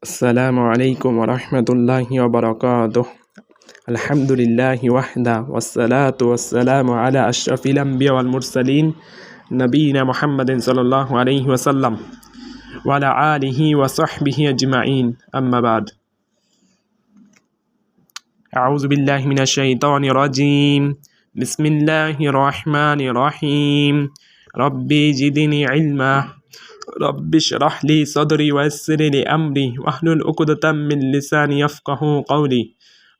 আসসালামু আলাইকুম ওয়া রাহমাতুল্লাহি ওয়া বারাকাতুহু। আলহামদুলিল্লাহি ওয়াহদা ওয়াসসালাতু ওয়াসসালামু আলা আশরাফিল আমবিয়া ওয়াল মুরসালিন নবিয়িনা মুহাম্মাদিন সাল্লাল্লাহু আলাইহি ওয়াসাল্লাম ওয়া আলা আলিহি ওয়া সাহবিহি আজমাইন, আম্মা বাদ। আউযু বিল্লাহি মিনাশ শাইতানির রাজীম। বিসমিল্লাহির রহমানির রহিম। রব্বি জিদনি ইলমা। রব্বি ইশরাহ লি সাদরি ওয়া ইয়াসসির লি আমরি ওয়াহলুল উকদাতাম মিন লিসানি ইয়াফকাহু কওলি।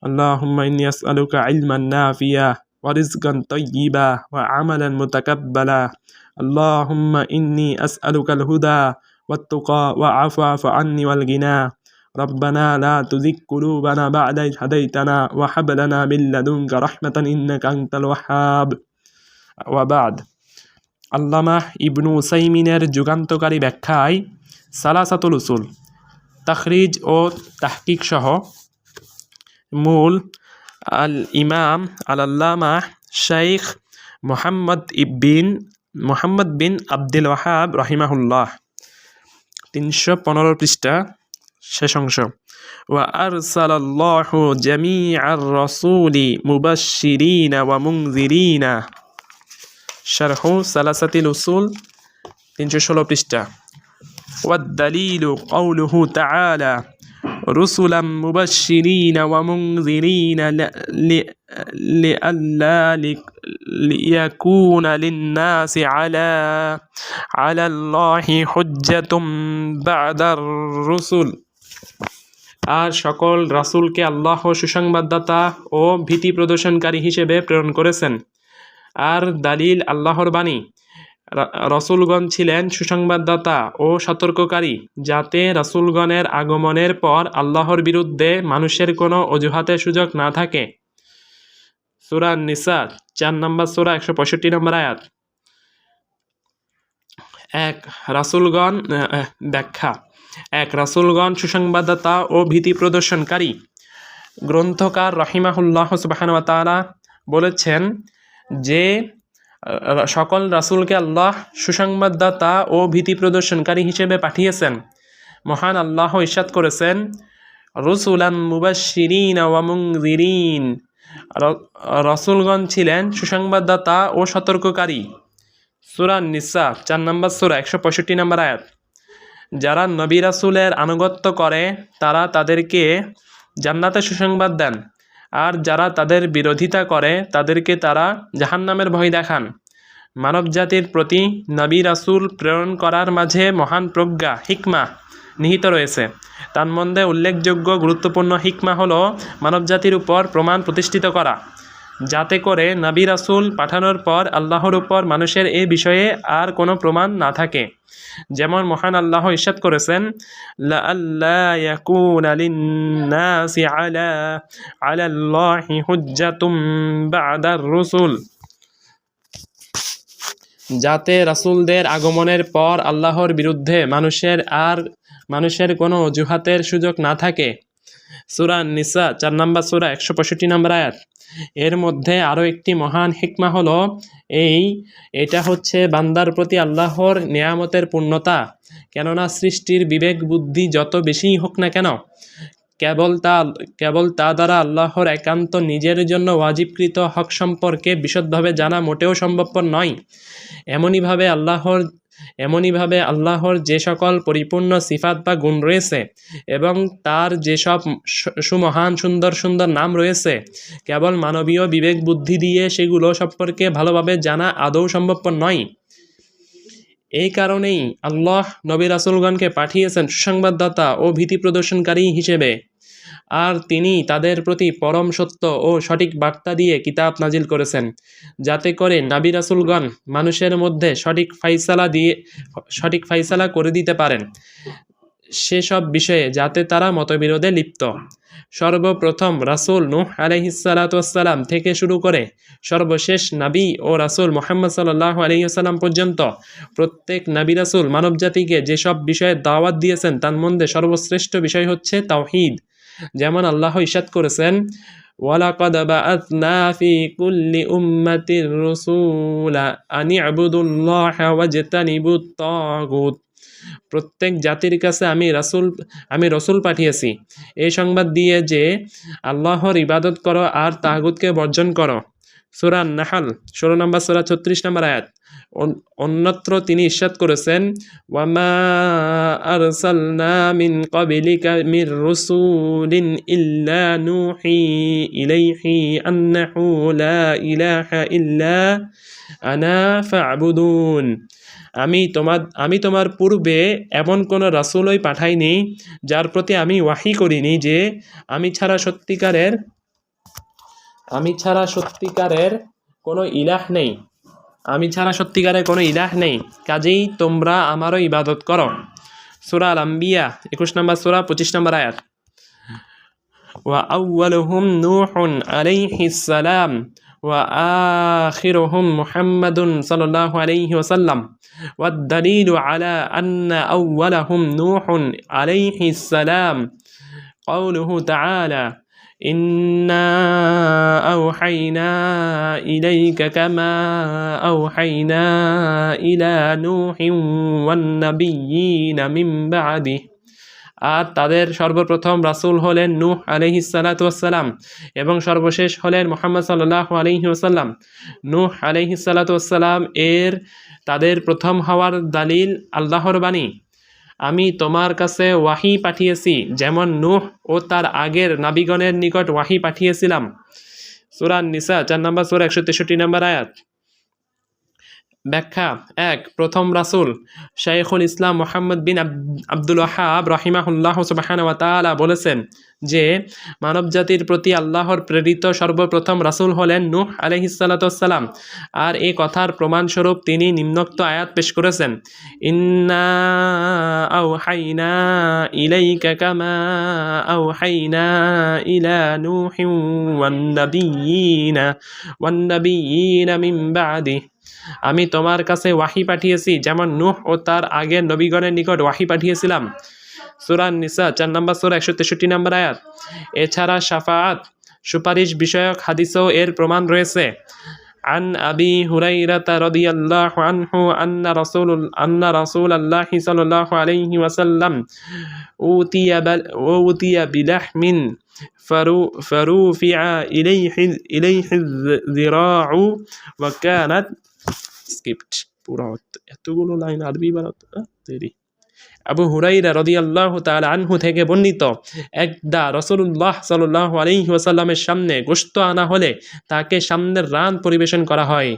আল্লাহুম্মা ইন্নী আসআলুকা ইলমান নাফিয়া ওয়া রিজকান তাইয়্যিবা ওয়া আমালান মুতাকাব্বালা। আল্লাহুম্মা ইন্নী আসআলুকাল হুদা ওয়াত তুকা ওয়া আফাফা আন্নি ওয়াল গিনা। ربنا لا تزغ قلوبنا بعد إذ هديتنا وهب لنا من لدنك رحمة إنك أنت الوهاب। وبعد। আল্লামা ইবনু উসাইমিনের যুগান্তকারী ব্যাখ্যায় সালাসাতুল উসুল, তাখরিজ ও তাহকিক সহ মূল আল ইমাম আল্লামা শাইখ মোহাম্মদ বিন আব্দুল ওয়াহাব রাহিমাহুল্লাহ, 315 পৃষ্ঠা, শেষ অংশ। ওয়া আরসালাল্লাহু জামিআর রাসূলি মুবাশশিরিনা ওয়া মুনযিরিনা, শারহু সালাসাতিল উসুল, 316 পৃষ্ঠা। ওয়াদ দালিলু কাউলুহু তাআলা রুসুলাম মুবাশশিরিনা ওয়া মুনযিরিনা লিআল্লা লিয়াকুনা লিন-নাসি আলাল্লাহি হুজ্জাতুম বা'দার রুসুল। আর সকল রাসূলকে আল্লাহ সুসংবাদদাতা ও ভীতি প্রদর্শনকারী হিসেবে প্রেরণ করেছেন। আর দালিল আল্লাহর বাণী, রাসূলগণ ছিলেন সুসংবাদদাতা ও সতর্ককারী, যাতে রাসূলগণের আগমনের পর আল্লাহর বিরুদ্ধে মানুষের কোনো অজুহাতের সুযোগ না থাকে। সূরা নিসা 4 নম্বর সূরা 165 নম্বর আয়াত। রাসূলগণ সুসংবাদদাতা ও ভীতি প্রদর্শনকারী। গ্রন্থকার রাহিমাহুল্লাহ সুবহানাহু ওয়া তাআলা বলেছেন যে সকল রাসূলকে আল্লাহ সুসংবাদদাতা ও ভীতি প্রদর্শনকারী হিসেবে পাঠিয়েছেন। মহান আল্লাহ ইরশাদ করেছেন, রুসুলান মুবাশশিরিনা ওয়া মুনযিরিন। রাসূলগণ ছিলেন সুসংবাদদাতা ও সতর্ককারী। সূরা নিসা 4 নম্বর সূরা 165 নম্বর আয়াত। যারা নবী রাসূলের আনুগত্য করে তারা তাদেরকে জান্নাতের সুসংবাদ দেন, আর যারা তাদের বিরোধিতা করে তাদেরকে তারা জাহান্নামের ভয় দেখান। মানব জাতির প্রতি নবী রাসূল প্রেরণ করার মাঝে মহান প্রজ্ঞা, হিকমা নিহিত রয়েছে। তার মধ্যে উল্লেখযোগ্য গুরুত্বপূর্ণ হিকমা হলো মানব জাতির উপর প্রমাণ প্রতিষ্ঠিত করা, যাতে করে নবী রাসূল পাঠানোর পর আল্লাহর উপর মানুষের এ বিষয়ে আর কোনো প্রমাণ না থাকে। যেমন মহান আল্লাহ ইরশাদ করেছেন, লাআল্লা ইয়াকুনা লিন-নাসি আলাল্লাহি হুজ্জাতুম বা'দার রুসুল, যাতে রাসূলদের আগমনের পর আল্লাহর বিরুদ্ধে মানুষের কোনো অজুহাতের সুযোগ না থাকে। সূরা নিসা 4 নম্বর সূরা 165 নম্বর আয়াত। এর মধ্যে আরও একটি মহান হিকমা হলো এটা হচ্ছে বান্দার প্রতি আল্লাহর নেয়ামতের পূর্ণতা। কেননা সৃষ্টির বিবেক বুদ্ধি যত বেশিই হোক না কেন, কেবল তা দ্বারা আল্লাহর একান্ত নিজের জন্য ওয়াজিবকৃত হক সম্পর্কে বিশদভাবে জানা মোটেও সম্ভবপর নয়। এমনিভাবে আল্লাহর যে সকল পরিপূর্ণ সিফাত বা গুণ রয়েছে এবং তার যেসব সুমহান সুন্দর সুন্দর নাম রয়েছে, কেবল মানবীয় বিবেক বুদ্ধি দিয়ে সেগুলো সম্পর্কে ভালোভাবে জানা আদৌ সম্ভবপর নয়। এই কারণেই আল্লাহ নবী রাসূলগণকে পাঠিয়েছেন সুসংবাদদাতা ও ভীতি প্রদর্শনকারী হিসেবে। আর তিনি তাদের প্রতি পরম সত্য ও সঠিক বার্তা দিয়ে কিতাব নাজিল করেছেন, যাতে করে নবী রাসূলগণ মানুষের মধ্যে সঠিক ফাইসালা করে দিতে পারেন সেসব বিষয়ে যাতে তারা মতবিরোধে লিপ্ত। সর্বপ্রথম রাসূল নূহ আলাইহিসসালাতু ওয়াসসালাম থেকে শুরু করে সর্বশেষ নবী ও রাসূল মুহাম্মদ সাল্লাল্লাহু আলাইহি ওয়াসাল্লাম পর্যন্ত প্রত্যেক নবী রাসূল মানবজাতিকে যেসব বিষয়ে দাওয়াত দিয়েছেন তার মধ্যে সর্বশ্রেষ্ঠ বিষয় হচ্ছে তাওহীদ। যেমন আল্লাহ ইরশাদ করেছেন, ওয়ালাকাদ বাআসনা ফি কুল্লি উম্মাতির রাসূলা আন ইবুদুল্লাহা ওয়াজতানিবুত তাগুত। প্রত্যেক জাতির কাছে আমি রসুল পাঠিয়েছি এই সংবাদ দিয়ে যে আল্লাহর ইবাদত করো আর তাগুতকে বর্জন করো। সূরা নাহল 16 নম্বর সূরা 36 নম্বর আয়াত। অন্যত্র তিনি ইরশাদ করেছেন, ওয়ামা আরসালনা মিন ক্বাবলিকা মির রাসূলিন ইল্লা নূহি ইলাইহি আন্নাহু লা ইলাহা ইল্লা আনা ফা'বুদুন। আমি তোমার পূর্বে এমন কোনো রাসূলই পাঠাইনি যার প্রতি আমি ওয়াহি করিনি যে আমি ছাড়া সত্যিকারের কোনো ইলাহ নেই। কাজেই তোমরা আমারও ইবাদত করো। সূরা আল আম্বিয়া 21 নম্বর সূরা 25 নম্বর আয়াত। ওয়া আউয়ালুহুম নূহুন আলাইহিস সালাম ওয়া আখিরুহুম মুহাম্মাদুন সাল্লাল্লাহু আলাইহি ওয়াসাল্লাম ওয়াদ-দালীলু আলা আন্না আউওয়ালাহুম নূহুন আলাইহিস সালাম قوله تعالى إنا أوحينا إليك كما أوحينا إلى نوح والنبيين من بعده। আর তাদের সর্বপ্রথম রাসূল হলেন নূহ আলাইহিস সালাতু ওয়াসসালাম এবং সর্বশেষ হলেন মুহাম্মদ সাল্লাল্লাহু আলাইহি ওয়াসাল্লাম। নূহ আলাইহিস সালাতু ওয়াসসালাম তাদের প্রথম হওয়ার দালিল আল্লাহর বাণী। আমি তোমার কাছে ওয়াহি পাঠিয়েছি যেমন নূহ ও তার আগের নবীগণের নিকট ওয়াহি পাঠিয়েছিলাম। সূরা নিসা 4 নম্বর সূরা 163 নম্বর আয়াত। ব্যাখ্যা 1। প্রথম রাসূল শাইখুল ইসলাম মুহাম্মদ বিন আব্দুল ওয়াহাব রাহিমাহুল্লাহ সুবহানাহু ওয়া তাআলা বলেছেন যে মানবজাতির প্রতি আল্লাহর প্রেরিত সর্বপ্রথম রাসূল হলেন নূহ আলাইহিস সালাতু ওয়াসসালাম। আর এই কথার প্রমাণস্বরূপ তিনি নিম্নোক্ত আয়াত পেশ করেছেন, ইন্না আওহাইনা ইলাইকা কামা আওহাইনা ইলা নূহিন ওয়ান নাবিয়্যিনা মিন বা'দি। আমি তোমার কাছে ওয়াহি পাঠিয়েছি যেমন নূহ ও তার আগের নবীগণের নিকট ওয়াহি পাঠিয়েছিলাম। সূরা নিসা 4 নম্বর সূরা 163 নম্বর আয়াত। এছাড়া শাফাআত সুপারিশ বিষয়ক হাদিসেও এর প্রমাণ রয়েছে। আন আবি হুরাইরাতা রাদিয়াল্লাহু আনহু আন্না রাসূলুল্লাহি সাল্লাল্লাহু আলাইহি ওয়াসাল্লাম উতিয়া বিলাহমিন ফারুফিআ ইলাইহি যিরাউ ওয়া কানাত পুরো এতগুলো লাইন আরবি বানাতে দেরি। আবু হুরাইরা রাদিয়াল্লাহু তাআলা আনহু থেকে বর্ণিত, একদা রাসূলুল্লাহ সাল্লাল্লাহু আলাইহি ওয়াসাল্লামের সামনে গোশত আনা হলে তাকে সামনের রান পরিবেশন করা হয়।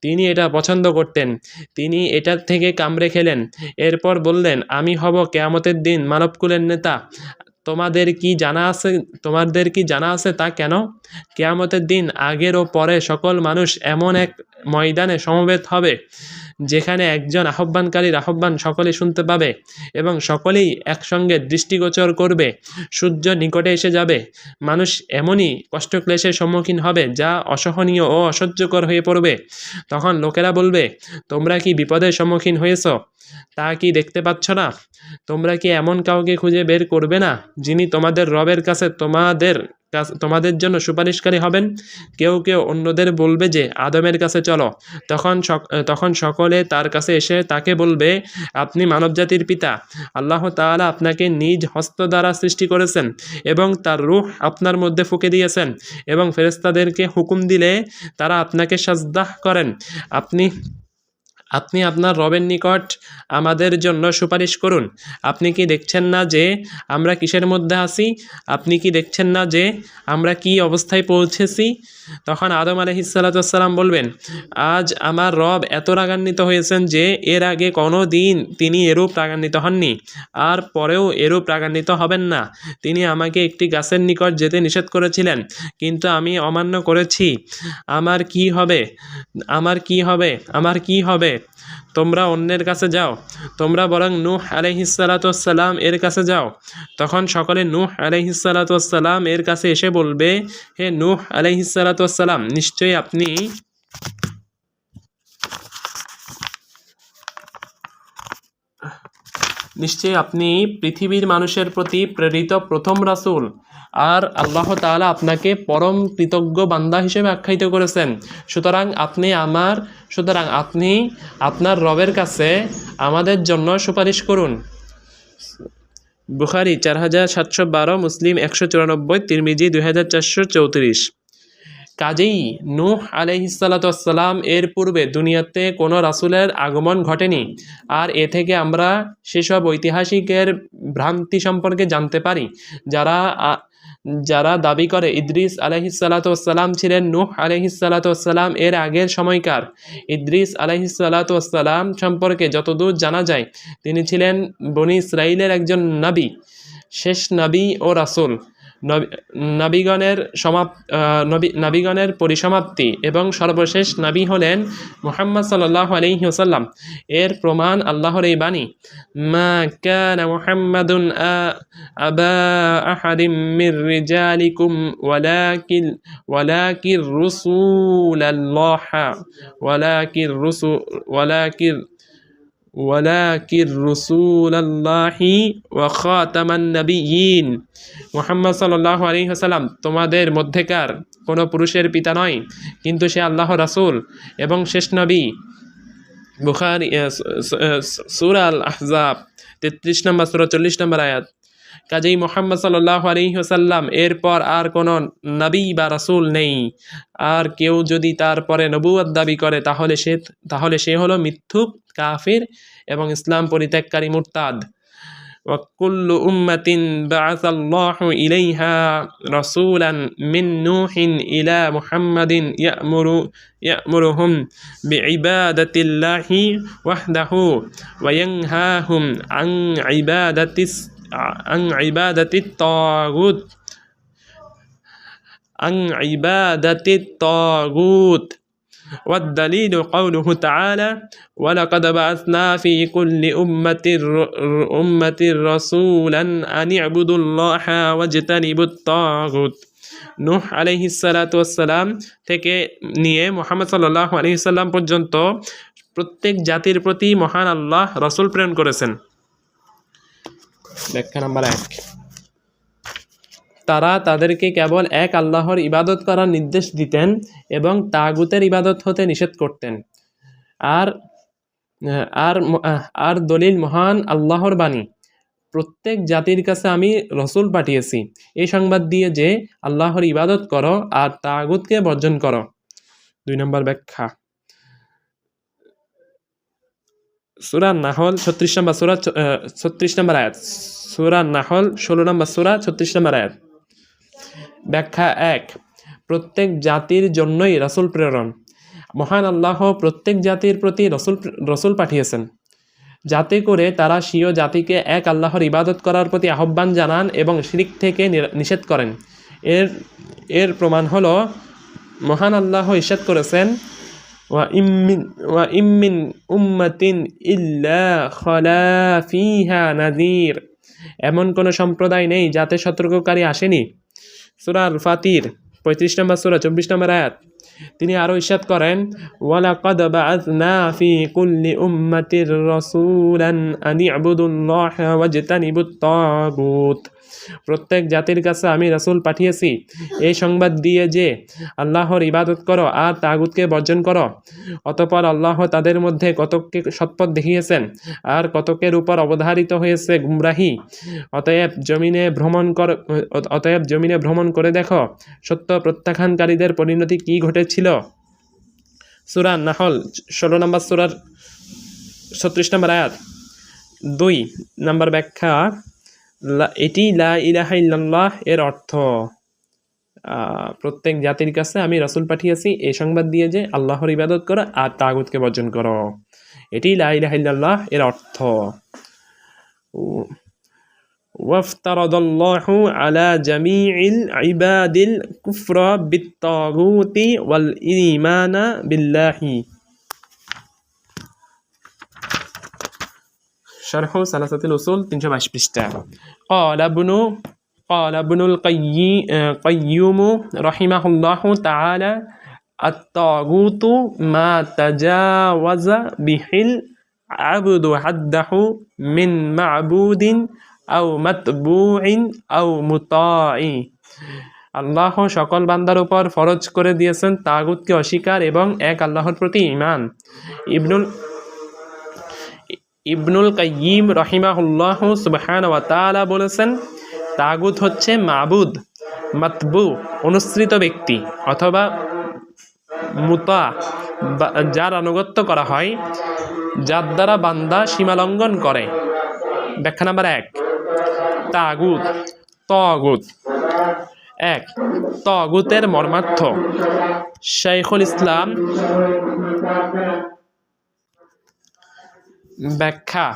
তিনি এটা পছন্দ করতেন। তিনি এটার থেকে কামড়ে খেলেন। এরপর বললেন, আমি হব কিয়ামতের দিন মানবকুলের নেতা। তোমাদের কি জানা আছে তা কেন? কিয়ামতের দিন আগের ও পরে সকল মানুষ এমন এক ময়দানে সমবেত হবে যেখানে একজন আহ্বানকারীর আহ্বান সকলে শুনতে পাবে এবং সকলেই একসঙ্গে দৃষ্টিগোচর করবে। সূর্য নিকটে এসে যাবে। মানুষ এমনই কষ্টক্লেশের সম্মুখীন হবে যা অসহনীয় ও অসহ্যকর হয়ে পড়বে। তখন লোকেরা বলবে, তোমরা কি বিপদের সম্মুখীন হয়েছ? তা কি দেখতে পাচ্ছ না? তোমরা কি এমন কাউকে খুঁজে বের করবে না যিনি তোমাদের রবের কাছে তোমাদের জন্য সুপারিশকারী হবেন? কেউ কেউ অন্যদের বলবে যে আদমের কাছে চলো। তখন সকলে তার কাছে এসে তাকে বলবে, আপনি মানবজাতির পিতা। আল্লাহ তাআলা আপনাকে নিজ হস্ত দ্বারা সৃষ্টি করেছেন এবং তার রূহ আপনার মধ্যে ফুঁকে দিয়েছেন এবং ফেরেশতাদেরকে হুকুম দিলে তারা আপনাকে সাজদাহ করেন। আপনি আপনার রবের নিকট আমাদের জন্য সুপারিশ করুন। আপনি কি দেখছেন না যে আমরা কিসের মধ্যে আছি? আপনি কি দেখছেন না যে আমরা কি অবস্থায় পৌঁছেছি? তখন আদম আলাইহিস সালাতু ওয়াসসালাম বলবেন, আজ আমার রব এত রাগান্বিত হয়েছেন যে এর আগে কোনো দিন তিনি এরূপ রাগান্বিত হননি, আর পরেও এরূপ রাগান্বিত হবেন না। তিনি আমাকে একটি গাছের নিকট যেতে নিষেধ করেছিলেন, কিন্তু আমি অমান্য করেছি। আমার কি হবে? তোমরা অন্যের কাছে যাও। তোমরা বরং নূহ আলাইহিস সালাতু ওয়াসসালাম এর কাছে যাও। তখন সকলে নূহ আলাইহিস সালাতু ওয়াসসালাম এর কাছে এসে বলবে, হে নূহ আলাইহিস সালাতু ওয়াসসালাম, নিশ্চয়ই আপনি নিশ্চয়ই আপনি পৃথিবীর মানুষের প্রতি প্রেরিত প্রথম রাসূল, আর আল্লাহ তাআলা আপনাকে পরম কৃতজ্ঞ বান্দা হিসেবে আখ্যায়িত করেছেন। সুতরাং আপনি আপনার রবের কাছে আমাদের জন্য সুপারিশ করুন। বুখারী 4712, মুসলিম 194, তিরমিজি 2434। কাজেই নূহ আলাইহিসসালাম এর পূর্বে দুনিয়াতে কোনো রাসূলের আগমন ঘটেনি, আর এ থেকে আমরা সেসব ঐতিহাসিকের ভ্রান্তি সম্পর্কে জানতে পারি যারা দাবি করে ইদ্রিস আলাইহিসসালাম ছিলেন নূহ আলাইহিসসালাম এর আগের সময়কার। ইদ্রিস আলাইহিসসালাম সম্পর্কে যতদূর জানা যায় তিনি ছিলেন বনী ইসরাইলের একজন নবী, শেষ নবী ও রাসূল। নবীগণের পরিসমাপ্তি এবং সর্বশেষ নবী হলেন মুহাম্মদ সাল্লাল্লাহু আলাইহি ওয়াসাল্লাম। এর প্রমাণ আল্লাহর এই বাণী, মা কানা মুহাম্মাদুন আবা আহাদিম মির রিজালিকুম ওয়ালাকির রাসূলুল্লাহ ওয়ালাকির রাসূলুল্লাহি ওয়া খাতামান নাবিয়্যিন। মুহাম্মদ সাল্লাল্লাহু আলাইহি ওয়াসাল্লাম তোমাদের মধ্যেকার কোনো পুরুষের পিতা নয়, কিন্তু সে আল্লাহর রাসূল এবং শেষ নবী। বুখারী সূরা আল আহজাব 33 নম্বর সূরা 40 নম্বর আয়াত। কাজেই মুহাম্মদ সাল্লাল্লাহু আলাইহি ওয়াসাল্লাম এরপর আর কোনো নবী বা রাসূল নেই। আর কেউ যদি তারপরে নবুয়ত দাবি করে তাহলে সে হলো মিথ্যুক, কাফির এবং ইসলাম পরিত্যাগকারী মুরতাদ। وكل أمة بعث الله إليها رسولا من نوح إلى محمد يأمرهم بعبادة الله وحده وينهاهم عن عبادة الطاغوت. والدليل قوله تعالى ولقد بعثنا في كل أمة رسولا أن اعبدوا الله واجتنبوا الطاغوت। নূহ আলাইহিসসালাম থেকে নিয়ে মুহাম্মদ সাল্লাল্লাহু আলাইহি ওয়াসাল্লাম পর্যন্ত প্রত্যেক জাতির প্রতি মহান আল্লাহ রাসূল প্রেরণ করেছেন। ব্যাখ্যা নাম্বার 1। তারা তাদেরকে কেবল এক আল্লাহর ইবাদত করার নির্দেশ দিতেন এবং তাগুতের ইবাদত হতে নিষেধ করতেন। আর দলিল মহান আল্লাহর বাণী, প্রত্যেক জাতির কাছে আমি রসুল পাঠিয়েছি এই সংবাদ দিয়ে যে আল্লাহর ইবাদত করো আর তাগুতকে বর্জন করো। 2 নম্বর ব্যাখ্যা, সূরা নাহল 36 নম্বর আয়াত। সূরা নাহল 16 নম্বর সূরা 36 নম্বর আয়াত। ব্যাখ্যা 1। প্রত্যেক জাতির জন্যই রাসূল প্রেরণ। মহান আল্লাহ প্রত্যেক জাতির প্রতি রসুল পাঠিয়েছেন যাতে করে তারা স্বীয় জাতিকে এক আল্লাহর ইবাদত করার প্রতি আহ্বান জানান এবং শিরক থেকে নিষেধ করেন। এর প্রমাণ হলো মহান আল্লাহ ইরশাদ করেছেন, ওয়া ইম্মিন উম্মাতিন ইল্লা খালা ফিহা নাযীর। এমন কোনো সম্প্রদায় নেই যাতে সতর্ককারী আসেনি। সূরা আল ফাতির 35 নম্বর সূরা 24 নম্বর আয়াত। তিনি আরও ইরশাদ করেন, ওয়ালাকাদ বাআসনা ফি কুল্লি উম্মাতির রাসূলান আন ইবুদুল্লাহা ওয়াজতানিবুত তাগুত। প্রত্যেক জাতির কাছে আমি রাসূল পাঠিয়েছি এই সংবাদ দিয়ে যে আল্লাহর ইবাদত করো আর তাগুতকে বর্জন করো। অতঃপর আল্লাহ তাদের মধ্যে কতককে সৎপথ দেখিয়েছেন আর কতকের উপর অবধারিত হয়েছে গুমরাহি। অতএব জমিনে ভ্রমণ করে দেখো সত্য প্রত্যাখ্যানকারীদের পরিণতি কি ঘটেছিল। সূরা নাহল 16 নম্বর সূরার 36 নম্বর আয়াত। 2 নম্বর ব্যাখ্যা, এটি লা ইলাহা ইল্লাল্লাহ এর অর্থ, প্রত্যেক জাতির কাছে আমি রাসূল পাঠিয়েছি এই সংবাদ দিয়ে যে আল্লাহর ইবাদত করো আর তাগুতকে বর্জন করো। এটি লা ইলাহা ইল্লাল্লাহ এর অর্থ। ওয়াফতারাদাল্লাহু আলা জামিইল ইবাদিল কুফরা বিত-তাগুতি ওয়াল ঈমানা বিল্লাহি। শারহ সালাসাতুল উসুল 322 পৃষ্ঠা। قال ابن القيم رحمه الله تعالى الطاغوت ما تجاوز به আবুদু হাদ্দাহু মিন মা'বুদিন আও মাতবুইন আও মুতাই। আল্লাহ সকল বান্দার উপর ফরজ করে দিয়েছেন তাগুতকে অস্বীকার এবং এক আল্লাহর প্রতি ঈমান। ইবনুল কাইয়িম রাহিমাহুল্লাহ সুবহানাহু ওয়া তাআলা বলেছেন, তাগুত হচ্ছে মাবুদ, মাতবু অনুসৃত ব্যক্তি, অথবা মুতা যার আনুগত্য করা হয়, যার দ্বারা বান্দা সীমালঙ্ঘন করে। ব্যাখ্যা নাম্বার 1, তাগুত। তাগুত 1, তাগুতের মর্মার্থ। শাইখুল ইসলাম ব্যাখ্যা।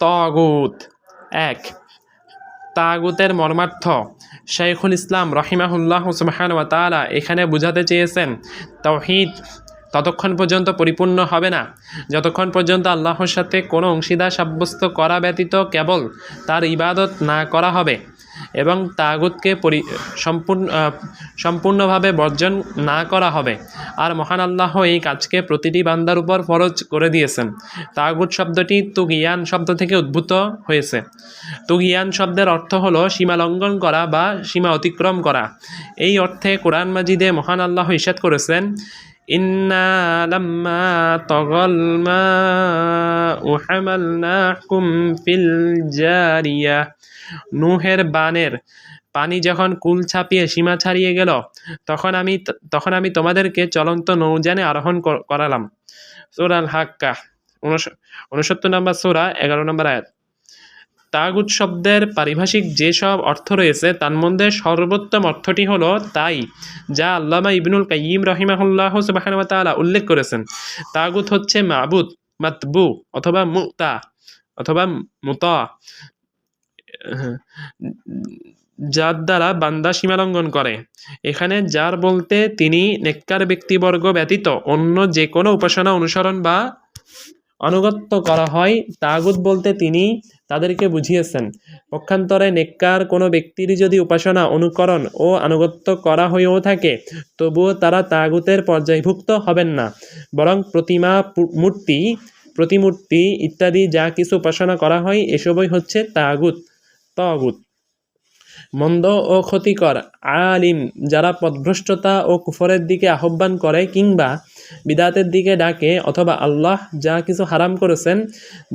তাগুত 1, তাগুতের মর্মার্থ। শাইখুল ইসলাম রাহিমাহুল্লাহ সুবহানাহু ওয়া তাআলা এখানে বুঝাতে চেয়েছেন, তাওহীদ ততক্ষণ পর্যন্ত পরিপূর্ণ হবে না যতক্ষণ পর্যন্ত আল্লাহর সাথে কোনো অংশীদার সাব্যস্ত করা ব্যতীত কেবল তার ইবাদত না করা হবে এবং তাগুতকে সম্পূর্ণভাবে বর্জন না করা হবে। আর মহান আল্লাহ এই কাজকে প্রতিটি বান্দার উপর ফরজ করে দিয়েছেন। তাগুত শব্দটি তুগিয়ান শব্দ থেকে উদ্ভূত হয়েছে। তুগিয়ান শব্দের অর্থ হলো সীমা লঙ্ঘন করা বা সীমা অতিক্রম করা। এই অর্থে কোরআন মাজিদে মহান আল্লাহ ইরশাদ করেছেন, ইন্না লাম্মা তাগাল মাউ হামালনাকুম ফিল জারিয়া। নূহের বানের পানি যখন কুল ছাপিয়ে সীমা ছাড়িয়ে গেল, তখন আমি তোমাদেরকে চলন্ত নৌযানে আরোহণ করালাম। সূরা আল হাক্কা 69 নম্বর সূরা 11 নম্বর আয়াত। তাগুত শব্দের পারিভাষিক যেসব অর্থ রয়েছে তার মধ্যে সর্বোত্তম অর্থটি হলো তাই, যা আল্লামা ইবনুল কাইয়িম রাহিমাহুল্লাহ সুবহানাহু ওয়া তাআলা উল্লেখ করেছেন। তাগুত হচ্ছে মাবুদ, মাতবু অথবা মুতা অথবা মুতা, যার দ্বারা বান্দা সীমালঙ্ঘন করে। এখানে যার বলতে তিনি নেককার ব্যক্তিবর্গ ব্যতীত অন্য যে কোনো উপাসনা অনুসরণ বা আনুগত্য করা হয়। তাগুত বলতে তিনি তাদেরকে বুঝিয়েছেন। পক্ষান্তরে নেককার কোনো ব্যক্তির যদি উপাসনা, অনুকরণ ও আনুগত্য করা হয়েও থাকে, তবুও তারা তাগুতের পর্যায়ভুক্ত হবেন না, বরং প্রতিমা, প্রতিমূর্তি ইত্যাদি যা কিছু উপাসনা করা হয় এসবই হচ্ছে তাগুত। মন্দ ও ক্ষতিকর আলিম যারা পথভ্রষ্টতা ও কুফরের দিকে আহ্বান করে কিংবা বিদাতের দিকে ডাকে, অথবা আল্লাহ যা কিছু হারাম করেছেন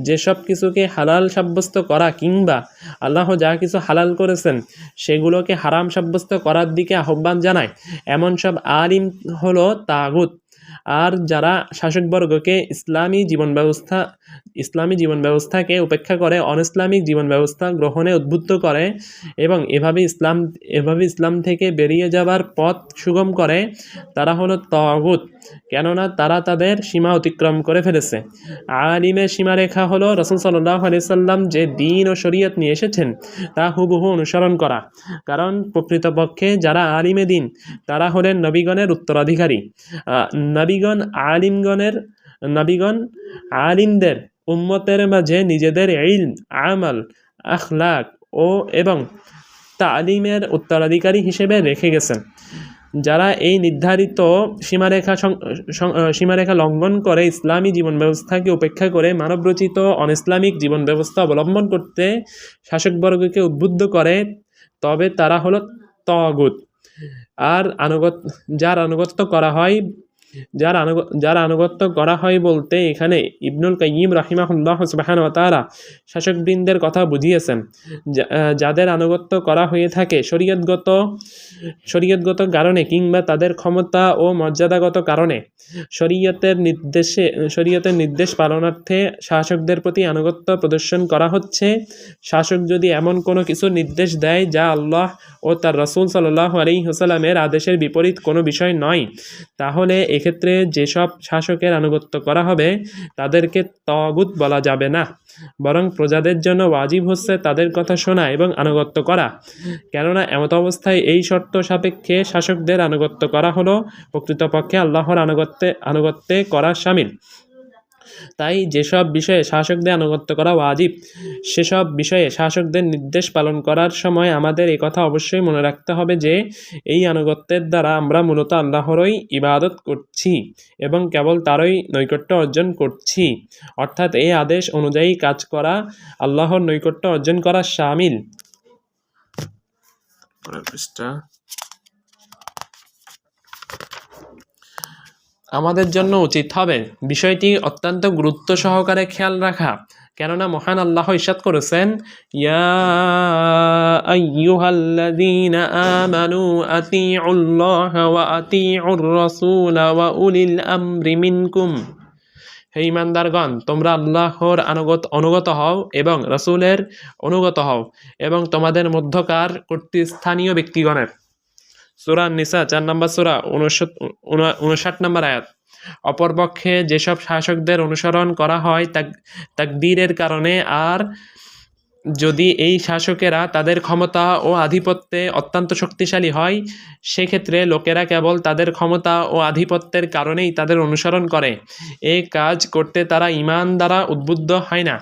যেসব কিছুকে হালাল সাব্যস্ত করা কিংবা আল্লাহ যা কিছু হালাল করেছেন সেগুলোকে হারাম সাব্যস্ত করার দিকে আহ্বান জানায়, এমন সব আলিম হলো তাগুত। আর যারা শাসকবর্গকে ইসলামী জীবন ব্যবস্থাকে উপেক্ষা করে অনইসলামিক জীবন ব্যবস্থা গ্রহণে উদ্বুদ্ধ করে এবং এভাবে ইসলাম থেকে বেরিয়ে যাবার পথ সুগম করে, তারা হলো তাগুত, কেননা তারা তাদের সীমা অতিক্রম করে ফেলেছে। আলিমের সীমারেখা হলো রাসূল সাল্লাল্লাহু আলাইহি সাল্লাম যে দ্বীন ও শরীয়ত নিয়ে এসেছেন তা হুবহু অনুসরণ করা। কারণ প্রকৃতপক্ষে যারা আলিমে দ্বীন তারা হলেন নবীগণের উত্তরাধিকারী। নবীগণ আলিমদের উম্মতের মাঝে নিজেদের ইলম, আমাল, আখলাক এবং তালিমের উত্তরাধিকারী হিসেবে রেখে গেছেন। যারা এই নির্ধারিত সীমারেখা লঙ্ঘন করে ইসলামী জীবন ব্যবস্থাকে উপেক্ষা করে মানবরচিত অনইসলামিক জীবন ব্যবস্থা অবলম্বন করতে শাসকবর্গকে উদ্বুদ্ধ করে, তবে তারা হলো তাগুত। আর যার আনুগত্য করা হয় বলতে এখানে ইবনুল কাইয়িম রাহিমাহুল্লাহ সুবহানাহু ওয়া তাআলা শাসকবৃন্দের কথা বুঝিয়েছেন, যাদের আনুগত্য করা হয়ে থাকে শরীয়তগত কারণে কিংবা তাদের ক্ষমতা ও মর্যাদাগত কারণে। শরীয়তের নির্দেশ পালনার্থে শাসকদের প্রতি আনুগত্য প্রদর্শন করা হচ্ছে। শাসক যদি এমন কোনো কিছু নির্দেশ দেয় যা আল্লাহ ও তার রাসূল সাল্লাল্লাহু আলাইহি ওয়াসাল্লামের আদেশের বিপরীত কোনো বিষয় নয়, তাহলে এক্ষেত্রে যেসব শাসকের আনুগত্য করা হবে তাদেরকে তাগুত বলা যাবে না, বরং প্রজাদের জন্য ওয়াজিব হচ্ছে তাদের কথা শোনা এবং আনুগত্য করা। কেননা এমত অবস্থায় এই শর্ত সাপেক্ষে শাসকদের আনুগত্য করা হলো প্রকৃতপক্ষে আল্লাহর আনুগত্যে করা শামিল। তাই যেসব বিষয়ে শাসকদের আনুগত্য করা ওয়াজিব, সেসব বিষয়ে শাসকদের নির্দেশ পালন করার সময় আমাদের এই কথা অবশ্যই মনে রাখতে হবে যে এই আনুগত্যের দ্বারা আমরা মূলত আল্লাহরই ইবাদত করছি এবং কেবল তারই নৈকট্য অর্জন করছি। অর্থাৎ এই আদেশ অনুযায়ী কাজ করা আল্লাহর নৈকট্য অর্জন করা শামিল। আমাদের জন্য উচিত হবে বিষয়টি অত্যন্ত গুরুত্ব সহকারে খেয়াল রাখা, কেননা মহান আল্লাহ ইরশাদ করেছেন, ইয়া আইয়ুহাল্লাযীনা আমানু আতিউল্লাহা ওয়া আতিউর রাসূলা ওয়া উলিল আমরি মিনকুম। হে ঈমানদারগণ, তোমরা আল্লাহর অনুগত হও এবং রাসূলের অনুগত হও এবং তোমাদের মধ্যকার কর্তৃস্থানীয় ব্যক্তিগণের। সূরা নিসা 4 নম্বর সূরা 59 নম্বর আয়াত। অপরপক্ষে যেসব শাসকদের অনুসরণ করা হয় তাকদীরের কারণে, আর যদি এই শাসকেরা তাদের ক্ষমতা ও আধিপত্যে অত্যন্ত শক্তিশালী হয়, সেক্ষেত্রে লোকেরা কেবল তাদের ক্ষমতা ও আধিপত্যের কারণেই তাদের অনুসরণ করে। এই কাজ করতে তারা ঈমান দ্বারা উদ্বুদ্ধ হয় না।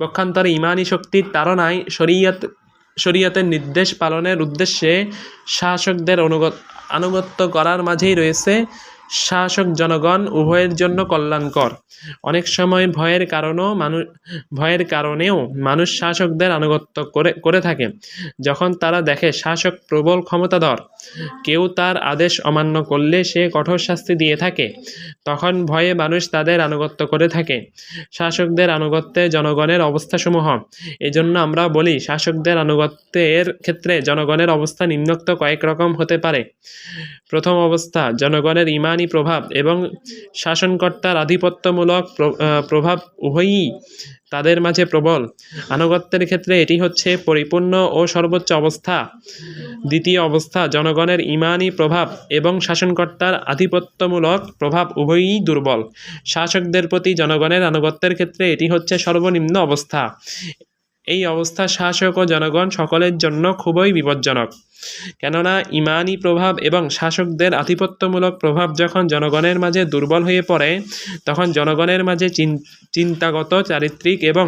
পক্ষান্তরে ঈমানী শক্তির তাড়নায় শরীয়তের নির্দেশ পালনের উদ্দেশ্যে শাসকদের আনুগত্য করার মাঝেই রয়েছে শাসক জনগণ উভয়ের জন্য কল্যাণকর। অনেক সময় ভয়ের কারণেও মানুষ শাসকদের আনুগত্য করে থাকে। যখন তারা দেখে শাসক প্রবল ক্ষমতাধর, কেউ তার আদেশ অমান্য করলে সে কঠোর শাস্তি দিয়ে থাকে, তখন ভয়ে মানুষ তাদের আনুগত্য করে থাকে। শাসকদের আনুগত্যে জনগণের অবস্থাসমূহ। এজন্য আমরা বলি, শাসকদের আনুগত্যের ক্ষেত্রে জনগণের অবস্থা নিম্নোক্ত কয়েক রকম হতে পারে। প্রথম অবস্থা, জনগণের ঈমানী প্রভাব এবং শাসনকর্তার আধিপত্যমূলক প্রভাব উভয়ই তাদের মাঝে প্রবল। আনুগত্যের ক্ষেত্রে এটি হচ্ছে পরিপূর্ণ ও সর্বোচ্চ অবস্থা। দ্বিতীয় অবস্থা, জনগণের ঈমানী প্রভাব এবং শাসনকর্তার আধিপত্যমূলক প্রভাব উভয়ই দুর্বল। শাসকদের প্রতি জনগণের আনুগত্যের ক্ষেত্রে এটি হচ্ছে সর্বনিম্ন অবস্থা। এই অবস্থা শাসক ও জনগণ সকলের জন্য খুবই বিপজ্জনক, কেননা ঈমানী প্রভাব এবং শাসকদের আধিপত্যমূলক প্রভাব যখন জনগণের মাঝে দুর্বল হয়ে পড়ে, তখন জনগণের মাঝে চিন্তাগত, চারিত্রিক এবং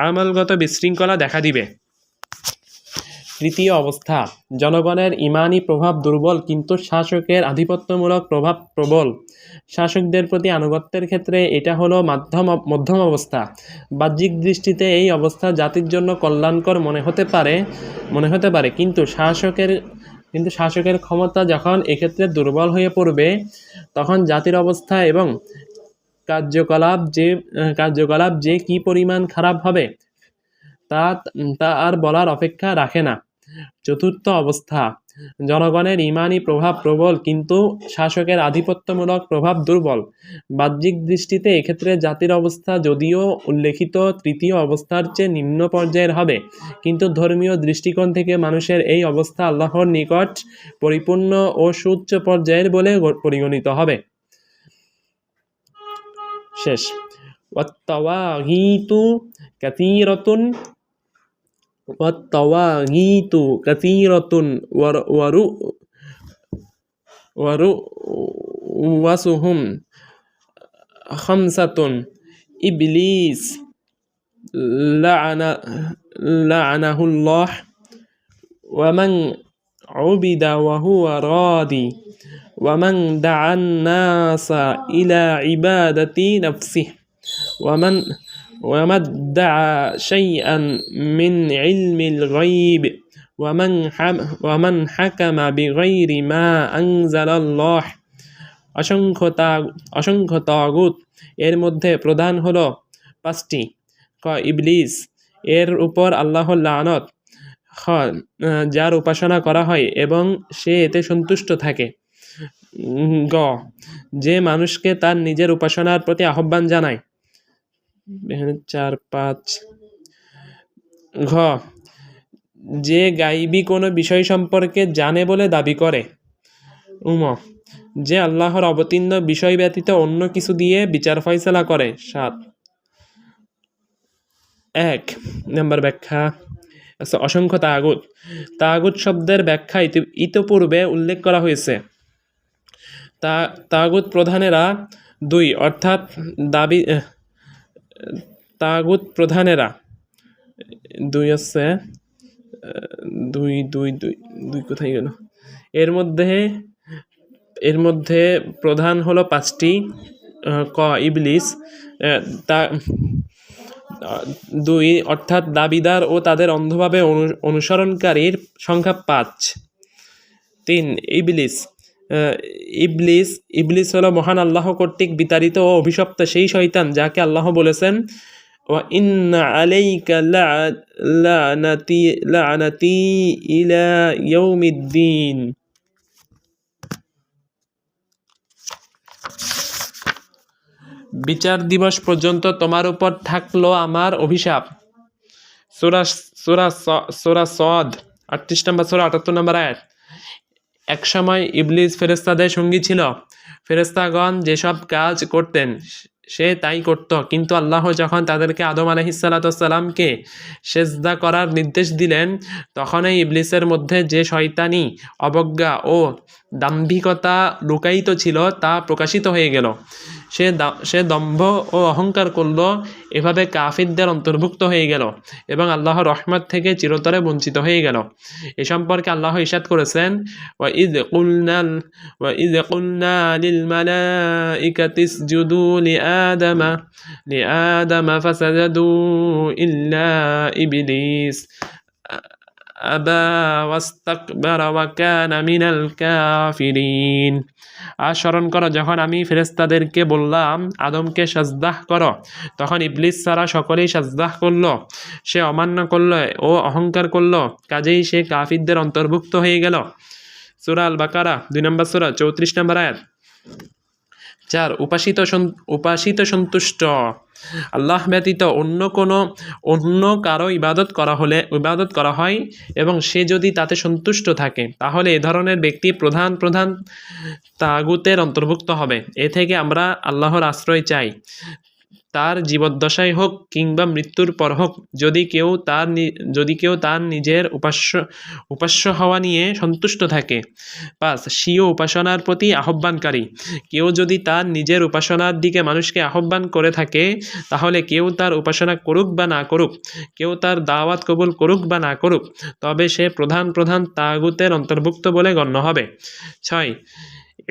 আমলগত বিশৃঙ্খলা দেখা দিবে। তৃতীয় অবস্থা, জনগণের ঈমানী প্রভাব দুর্বল কিন্তু শাসকের আধিপত্যমূলক প্রভাব প্রবল। শাসকদের প্রতি আনুগত্যের ক্ষেত্রে এটা হলো মধ্যম অবস্থা। বাহ্যিক দৃষ্টিতে এই অবস্থা জাতির জন্য কল্যাণকর মনে হতে পারে, কিন্তু শাসকের ক্ষমতা যখন এক্ষেত্রে দুর্বল হয়ে পড়বে, তখন জাতির অবস্থা এবং কার্যকলাপ যে কি পরিমাণ খারাপ হবে তা আর বলার অপেক্ষা রাখে না। চতুর্থ অবস্থা, জনগণের ঈমানী প্রভাব প্রবল কিন্তু শাসকের আধিপত্যমূলক প্রভাব দুর্বল। বাহ্যিক দৃষ্টিতে এক্ষেত্রে জাতির অবস্থা যদিও উল্লেখিত তৃতীয় অবস্থার চেয়ে নিম্ন পর্যায়ের হবে, কিন্তু ধর্মীয় দৃষ্টিকোণ থেকে মানুষের এই অবস্থা আল্লাহর নিকট পরিপূর্ণ ও সুউচ্চ পর্যায়ের বলে পরিগণিত হবে। শেষ। ওয়াত্তাওয়াগীতু কাসীরাতুন ওয়ারুওয়াসুহুম খামসাতুন। ইবলিস লাআনাহুল্লাহ ওয়া মান উবিদা ওয়া হুয়া রাদি ওয়া মান দাআন নাসা ইলা ইবাদাতি নাফসিহি ওয়া মান দাআ শাইআন মিন ইলমিল গায়ব ওয়া মান হাকামা বিগাইরি মা আনজালাল্লাহ। অসংখ্য তাগুত, এর মধ্যে প্রধান হলো 5টি। ইবলিস, এর উপর আল্লাহর লানত, যার উপাসনা করা হয় এবং সে এতে সন্তুষ্ট থাকে। যে মানুষকে তার নিজের উপাসনার প্রতি আহ্বান জানায়। 4-5। যে গায়বী কোনো বিষয় সম্পর্কে জানে বলে দাবি করে। যে আল্লাহর অবতীর্ণ বিষয় ব্যতীত অন্য কিছু দিয়ে বিচার ফয়সালা করে। 7। 1 নম্বর ব্যাখ্যা। অসংখ্য তাগুত শব্দের ব্যাখ্যা ইতপূর্বে উল্লেখ করা হয়েছে। তাগুত প্রধানেরা 2, অর্থাৎ তাগুত প্রধানেরা, দুই আছে, দুই দুই দুই দুই কোথায় গেল, এর মধ্যে প্রধান হলো 5টি। ক ইবলিস, তা 2 অর্থাৎ দাবিদার ও তাদের অন্ধভাবে অনুসরণকারীর সংখ্যা 5। 3 ইবলিস, ইবলিস হলো মহান আল্লাহ কর্তৃক বিতাড়িত ও অভিশপ্ত সেই শয়তান যাকে আল্লাহ বলেছেন ওয়া ইন্না আলাইকা লা'নাতি ইলা ইয়াউমিদ্দিন। বিচার দিবস পর্যন্ত তোমার উপর থাকলো আমার অভিশাপ। সূরা সদ 38 নম্বর সূরা 78 নম্বর আয়াত। এক সময় ইবলিস ফেরেশতাদের সঙ্গী ছিল। ফেরেশতাগণ যেসব কাজ করতেন সে তাই করত, কিন্তু আল্লাহ যখন তাদেরকে আদম আলাইহিসসালামকে সেজদা করার নির্দেশ দিলেন তখনই ইবলিসের মধ্যে যে শয়তানি, অবজ্ঞা ও দাম্ভিকতা লুকায়িত ছিল তা প্রকাশিত হয়ে গেল। সে দম্ভ ও অহংকার করল, এভাবে কাফিরদের অন্তর্ভুক্ত হয়ে গেল এবং আল্লাহর রহমত থেকে চিরতরে বঞ্চিত হয়ে গেল। এ সম্পর্কে আল্লাহ ইরশাদ করেছেন, ওয়াইদ কুলনা লিল মালাইকাতি ইসজুদু লিআদামা ফাসাজাদু ইল্লা ইবলিস আবা ওয়াস্তাকবারা ওয়া কানা মিনাল কাফিরিন। আর স্মরণ করো যখন আমি ফেরেশতাদেরকে বললাম আদমকে সাজদাহ করো, তখন ইবলিস ছাড়া সকলেই সাজদাহ করলো। সে অমান্য করলো ও অহংকার করলো, কাজেই সে কাফিরদের অন্তর্ভুক্ত হয়ে গেল। সূরা আল বাকারা 2 নম্বর সূরা 34 নম্বর আয়াত। 4 উপাসিত সন্তুষ্ট। আল্লাহ ব্যতীত অন্য কারো ইবাদত করা হয় এবং সে যদি তাতে সন্তুষ্ট থাকে তাহলে এ ধরনের ব্যক্তি প্রধান তাগুতের অন্তর্ভুক্ত হবে। এ থেকে আমরা আল্লাহর আশ্রয় চাই, তার জীবদ্দশায় হোক কিংবা মৃত্যুর পর হোক, যদি কেউ তার নিজের উপাস্য হওয়া নিয়ে সন্তুষ্ট থাকে। 5 স্বীয় উপাসনার প্রতি আহ্বানকারী। কেউ যদি তার নিজের উপাসনার দিকে মানুষকে আহ্বান করে থাকে তাহলে কেউ তার উপাসনা করুক বা না করুক, কেউ তার দাওয়াত কবুল করুক বা না করুক, তবে সে প্রধান তাগুতের অন্তর্ভুক্ত বলে গণ্য হবে। 6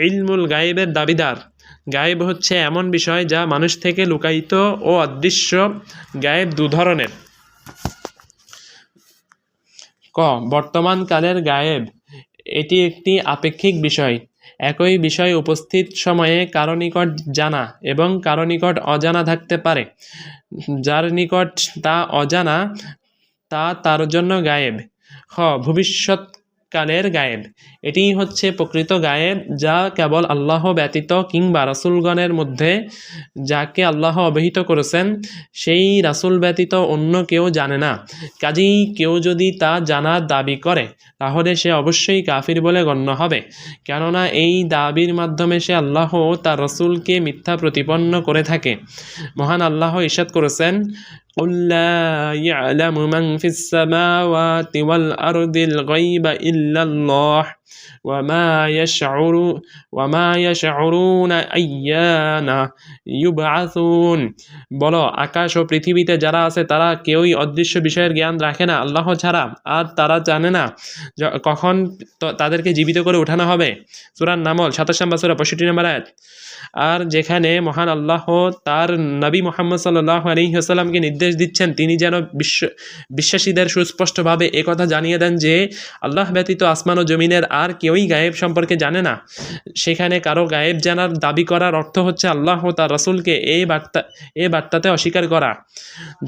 ইলমুল গায়েবের দাবিদার। গায়েব হচ্ছে এমন বিষয় যা মানুষ থেকে লুকায়িত ও অদৃশ্য। গায়েব 2 ধরনের। ক বর্তমান কালের গায়েব, এটি একটি আপেক্ষিক বিষয়। একই বিষয় উপস্থিত সময়ে কারো নিকট জানা এবং কারো নিকট অজানা থাকতে পারে। যার নিকট তা অজানা তা তার জন্য গায়েব। খ ভবিষ্যৎকালের গায়েব, এটিই হচ্ছে প্রকৃত গায়েব যা কেবল আল্লাহ ব্যতীত কিংবা রাসূলগণের মধ্যে যাকে আল্লাহ অবহিত করেছেন সেই রাসূল ব্যতীত অন্য কেউ জানে না। কাজেই কেউ যদি তা জানার দাবি করে তাহলে সে অবশ্যই কাফির বলে গণ্য হবে, কেননা এই দাবির মাধ্যমে সে আল্লাহ ও তার রাসূলকে মিথ্যা প্রতিপন্ন করে থাকে। মহান আল্লাহ ইরশাদ করেছেন, قُل لَّا يَعْلَمُ مَن فِي السَّمَاوَاتِ وَالْأَرْضِ الْغَيْبَ إِلَّا اللَّهُ وَمَا يَشْعُرُونَ أَيَّانَ يُبْعَثُونَ। বলো, আকাশ ও পৃথিবীতে যারা আছে তারা কেউই অদৃশ্য বিষয়ের জ্ঞান রাখে না আল্লাহ ছাড়া, আর তারা জানে না কখন তাদেরকে জীবিত করে ওঠানো হবে। সূরা নামল 27 নম্বর সূরা 65 নম্বর আয়াত। আর যেখানে মহান আল্লাহ তার নবী মুহাম্মদ সাল্লাল্লাহু আলাইহি ওয়াসাল্লামকে নির্দেশ দিচ্ছেন তিনি যেন বিশ্বাসীদের সুস্পষ্টভাবে একথা জানিয়ে দেন যে আল্লাহ ব্যতীত আসমান ও জমিনের আর কেউই গায়েব সম্পর্কে জানে না, সেখানে কারো গায়েব জানার দাবি করার অর্থ হচ্ছে আল্লাহ ও তার রাসূলকে এই বার্তাতে অস্বীকার করা।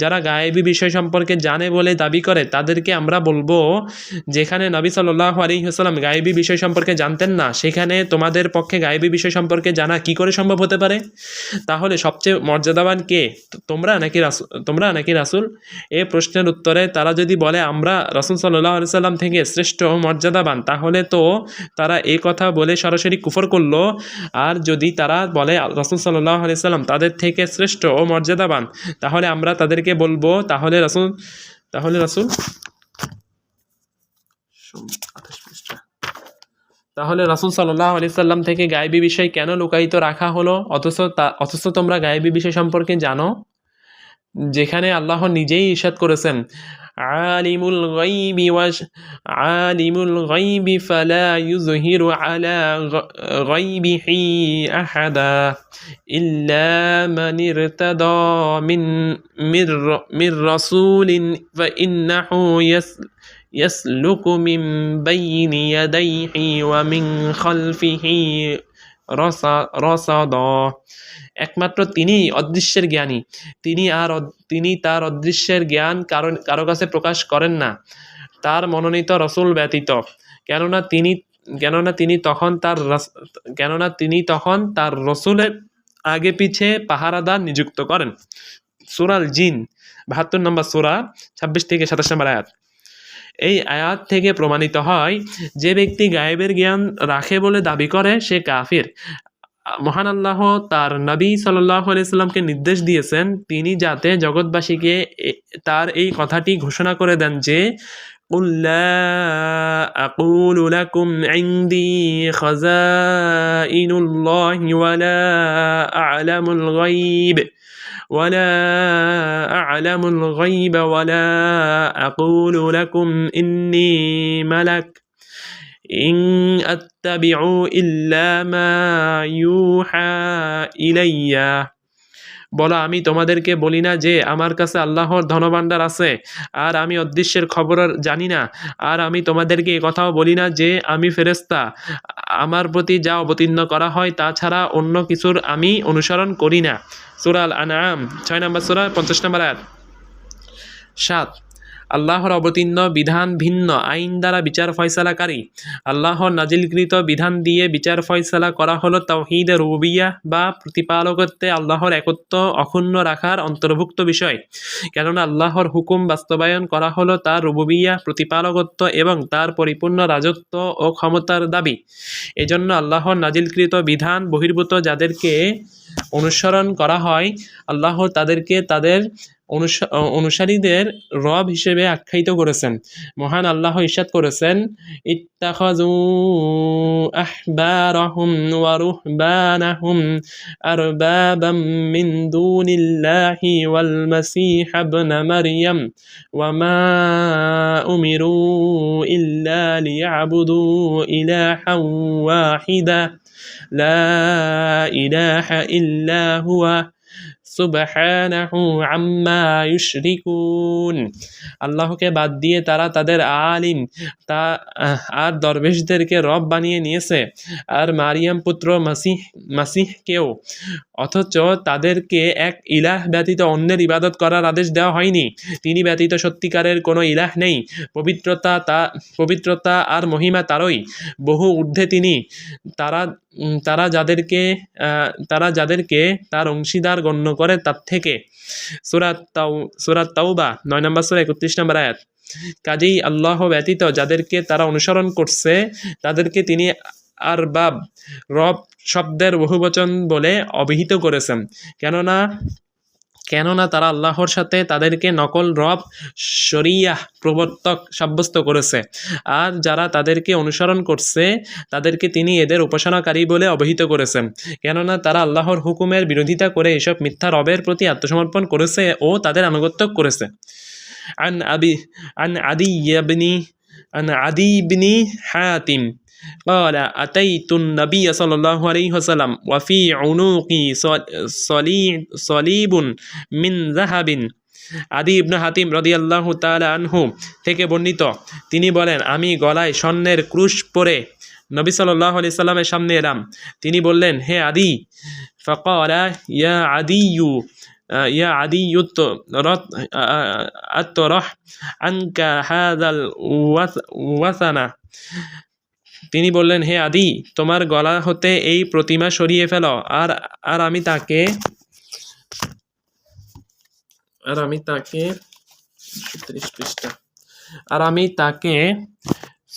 যারা গায়েবী বিষয় সম্পর্কে জানে বলে দাবি করে তাদেরকে আমরা বলবো, যেখানে নবী সাল্লাল্লাহু আলাইহি ওয়াসাল্লাম গায়েবী বিষয় সম্পর্কে জানতেন না সেখানে তোমাদের পক্ষে গায়েবী বিষয় সম্পর্কে জানা কি করে সম্ভব হতে পারে? তাহলে সবচেয়ে মর্যাদাবান কে, তোমরা নাকি রাসূল? এই প্রশ্নের উত্তরে তারা যদি বলে আমরা রাসূল সাল্লাল্লাহু আলাইহি ওয়াসাল্লাম থেকে শ্রেষ্ঠ ও মর্যাদাবান, তাহলে তো তারা এই কথা বলে সরাসরি কুফর করলো। আর যদি তারা বলে রাসূল সাল্লাল্লাহু আলাইহি ওয়াসাল্লাম তাদের থেকে শ্রেষ্ঠ ও মর্যাদাবান, তাহলে আমরা তাদেরকে বলবো তাহলে রাসূল সাল্লাল্লাহু আলাইহি ওয়াসাল্লাম থেকে গায়েবী বিষয় কেন লুকায়িত রাখা হলো, অথচ তোমরা গায়েবী বিষয় সম্পর্কে জানো? যেখানে আল্লাহ নিজেই ইরশাদ করেছেন আলিমুল গায়বি আলিমুল গায়বি ফালা ইউযহিরু আলা গায়বিহি আহাদা ইল্লা মান ইরতাদা মির রাসূলিন ফা ইন্নাহু ইয়াসলুকু মিন বাইনি ইয়াদাইহি ওয়া মিন খালফিহি রাসাদা। একমাত্র তিনি অদৃশ্যের জ্ঞানী, তিনি তার অদৃশ্যের জ্ঞান কারো কাছে প্রকাশ করেন না তার মনোনীত রসুল ব্যতীত, কেননা তিনি তখন তার রসুলের আগে পিছে পাহারাদার নিযুক্ত করেন। সূরা জিন 72 নম্বর সূরা 26 থেকে 27 নম্বর আয়াত। এই আয়াত থেকে প্রমাণিত হয় যে ব্যক্তি গায়েবের জ্ঞান রাখে বলে দাবি করে সে কাফির। মহান আল্লাহ তার নবী সাল্লাল্লাহু আলাইহি সাল্লামকে নির্দেশ দিয়েছেন তিনি যাতে জগৎবাসীকে তার এই কথাটি ঘোষণা করে দেন যে قُل لا أقول لكم عندي خزائن الله ولا أعلم الغيب ولا أقول لكم إني ملك ইন আত্তাবিউ ইল্লা মা ইউহা ইলাইয়া। বলো, আমি তোমাদেরকে বলি না যে আমার কাছে আল্লাহর ধনভাণ্ডার আছে আর আমি অদৃশ্যের খবর জানি না, আর আমি তোমাদেরকে এ কথাও বলি না যে আমি ফেরেশতা, আমার প্রতি যা অবতীর্ণ করা হয় তা ছাড়া অন্য কিছুর আমি অনুসরণ করি না। সূরা আল আনআম 6 নম্বর সূরা 50 নম্বর আয়াত। 7 আল্লাহর অবতীর্ণ বিধান ভিন্ন আইন দ্বারা বিচার ফয়সালাকারী। আল্লাহর নাজিলকৃত বিধান দিয়ে বিচার ফয়সালা করা হলো তাওহীদে রুবুবিয়্যাহ বা প্রতিপালকত্বে আল্লাহর একত্ব অক্ষুণ্ণ রাখার অন্তর্ভুক্ত বিষয়। কেননা আল্লাহর হুকুম বাস্তবায়ন করা হলো তার রুবুবিয়্যাহ প্রতিপালকত্ব এবং তার পরিপূর্ণ রাজত্ব ও ক্ষমতার দাবি। এজন্য আল্লাহর নাজিলকৃত বিধান বহির্ভূত যাদেরকে অনুসরণ করা হয় আল্লাহ তাদেরকে তাদের অনুসারীদের রব হিসেবে আখ্যায়িত করেছেন। মহান আল্লাহ ইরশাদ করেছেন ইত্তাখাযু আহবারাহুম ওয়া রুহবানাহুম আরবাবাম মিন দুনিল্লাহি ওয়াল মাসীহ ইবনা মারইয়াম ওয়া মা উমিরু ইল্লা লিয়াবুদু ইলাহান ওয়াহিদা লা ইলাহা ইল্লা হুয়া সুবহানাহু আম্মা ইউশরিকুন। আল্লাহকে বাদ দিয়ে তারা তাদের আলিম আর দরবেশদেরকে রব বানিয়ে নিয়েছে আর মারিয়াম পুত্র মাসিহকেও, অথচ তাদেরকে এক ইলাহ ব্যতীত অন্যের ইবাদত করার আদেশ দেওয়া হয়নি। তিনি ব্যতীত সত্যিকারের কোনো ইলাহ নেই। পবিত্রতা আর মহিমা তারই, বহু ঊর্ধ্বে তিনি। তারা যাদেরকে তার অংশীদার গণ্য করে তার থেকে। সূরা তাওবা 9 নম্বর সূরা 31 নম্বর আয়াত। কাজেই আল্লাহ ব্যতীত যাদেরকে তারা অনুসরণ করছে তাদেরকে তিনি আরবাব রব শব্দের বহুবচন বলে অভিহিত করেছেন, কেননা তারা আল্লাহর সাথে তাদেরকে নকল রব শরিয়াহ প্রবর্তক সাব্যস্ত করেছে, আর যারা তাদেরকে অনুসরণ করছে তাদেরকে তিনি এদের উপাসনাকারী বলে অভিহিত করেছেন, কেননা তারা আল্লাহর হুকুমের বিরোধিতা করে এসব মিথ্যা রবের প্রতি আত্মসমর্পণ করেছে ও তাদের আনুগত্য করেছে। عن عدي بن حاتم قال أتيت النبي صلى الله عليه وسلم وفي عنقي صليب من ذهب। আদি ইবনে হাতিম রাদিয়াল্লাহু তাআলা আনহু থেকে বর্ণিত, তিনি বলেন আমি গলায় স্বর্ণের ক্রুশ পরে নবী সাল্লাল্লাহু আলাইহি সাল্লামের সামনে এলাম। তিনি বললেন, হে আদি। ফাকালা ইয়া আদিয়্যু আতরাহ আনকা হাযাল ওয়াসানা। তিনি বললেন, হে আদি, তোমার গলা হতে এই প্রতিমা সরিয়ে ফেলো। আর আমি তাকে 30 পৃষ্ঠা আর আমি তাকে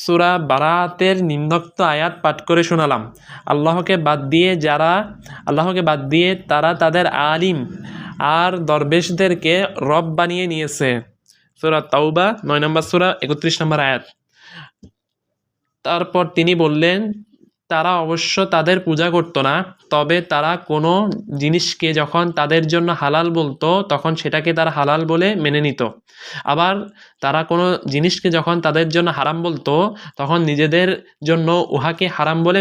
সূরা বারাতের নিম্নোক্ত আয়াত পাঠ করে শোনালাম। আল্লাহকে বাদ দিয়ে তারা তাদের আলিম আর দরবেশদেরকে রব বানিয়ে নিয়েছে। সূরা তাওবা 9 নম্বর সূরা 31 নম্বর আয়াত। তারপর তিনি বললেন, তারা অবশ্য তাদের পূজা করত না, তবে তারা কোনো জিনিসকে যখন তাদের জন্য হালাল বলতো তখন সেটাকে তারা হালাল বলে মেনে নিত। আবার তারা কোনো জিনিসকে যখন তাদের জন্য হারাম বলতো তখন নিজেদের জন্য উহাকে হারাম বলে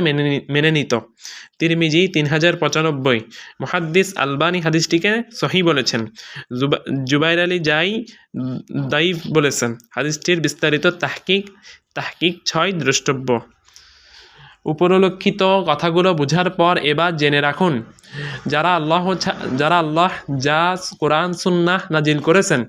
মেনে নিত। তিরমিজি 3095। মুহাদ্দিস আলবানী হাদিসটিকে সহি বলেছেন। জুবাইর আলী জাই দাইফ বলেছেন। হাদিসটির বিস্তারিত তাহকিক 6 দ্রষ্টব্য। উপরোল্লিখিত কথাগুলো বোঝার পর এবার জেনে রাখুন, যারা আল্লাহ যা কোরআন সুন্নাহ নাজিল করেছেন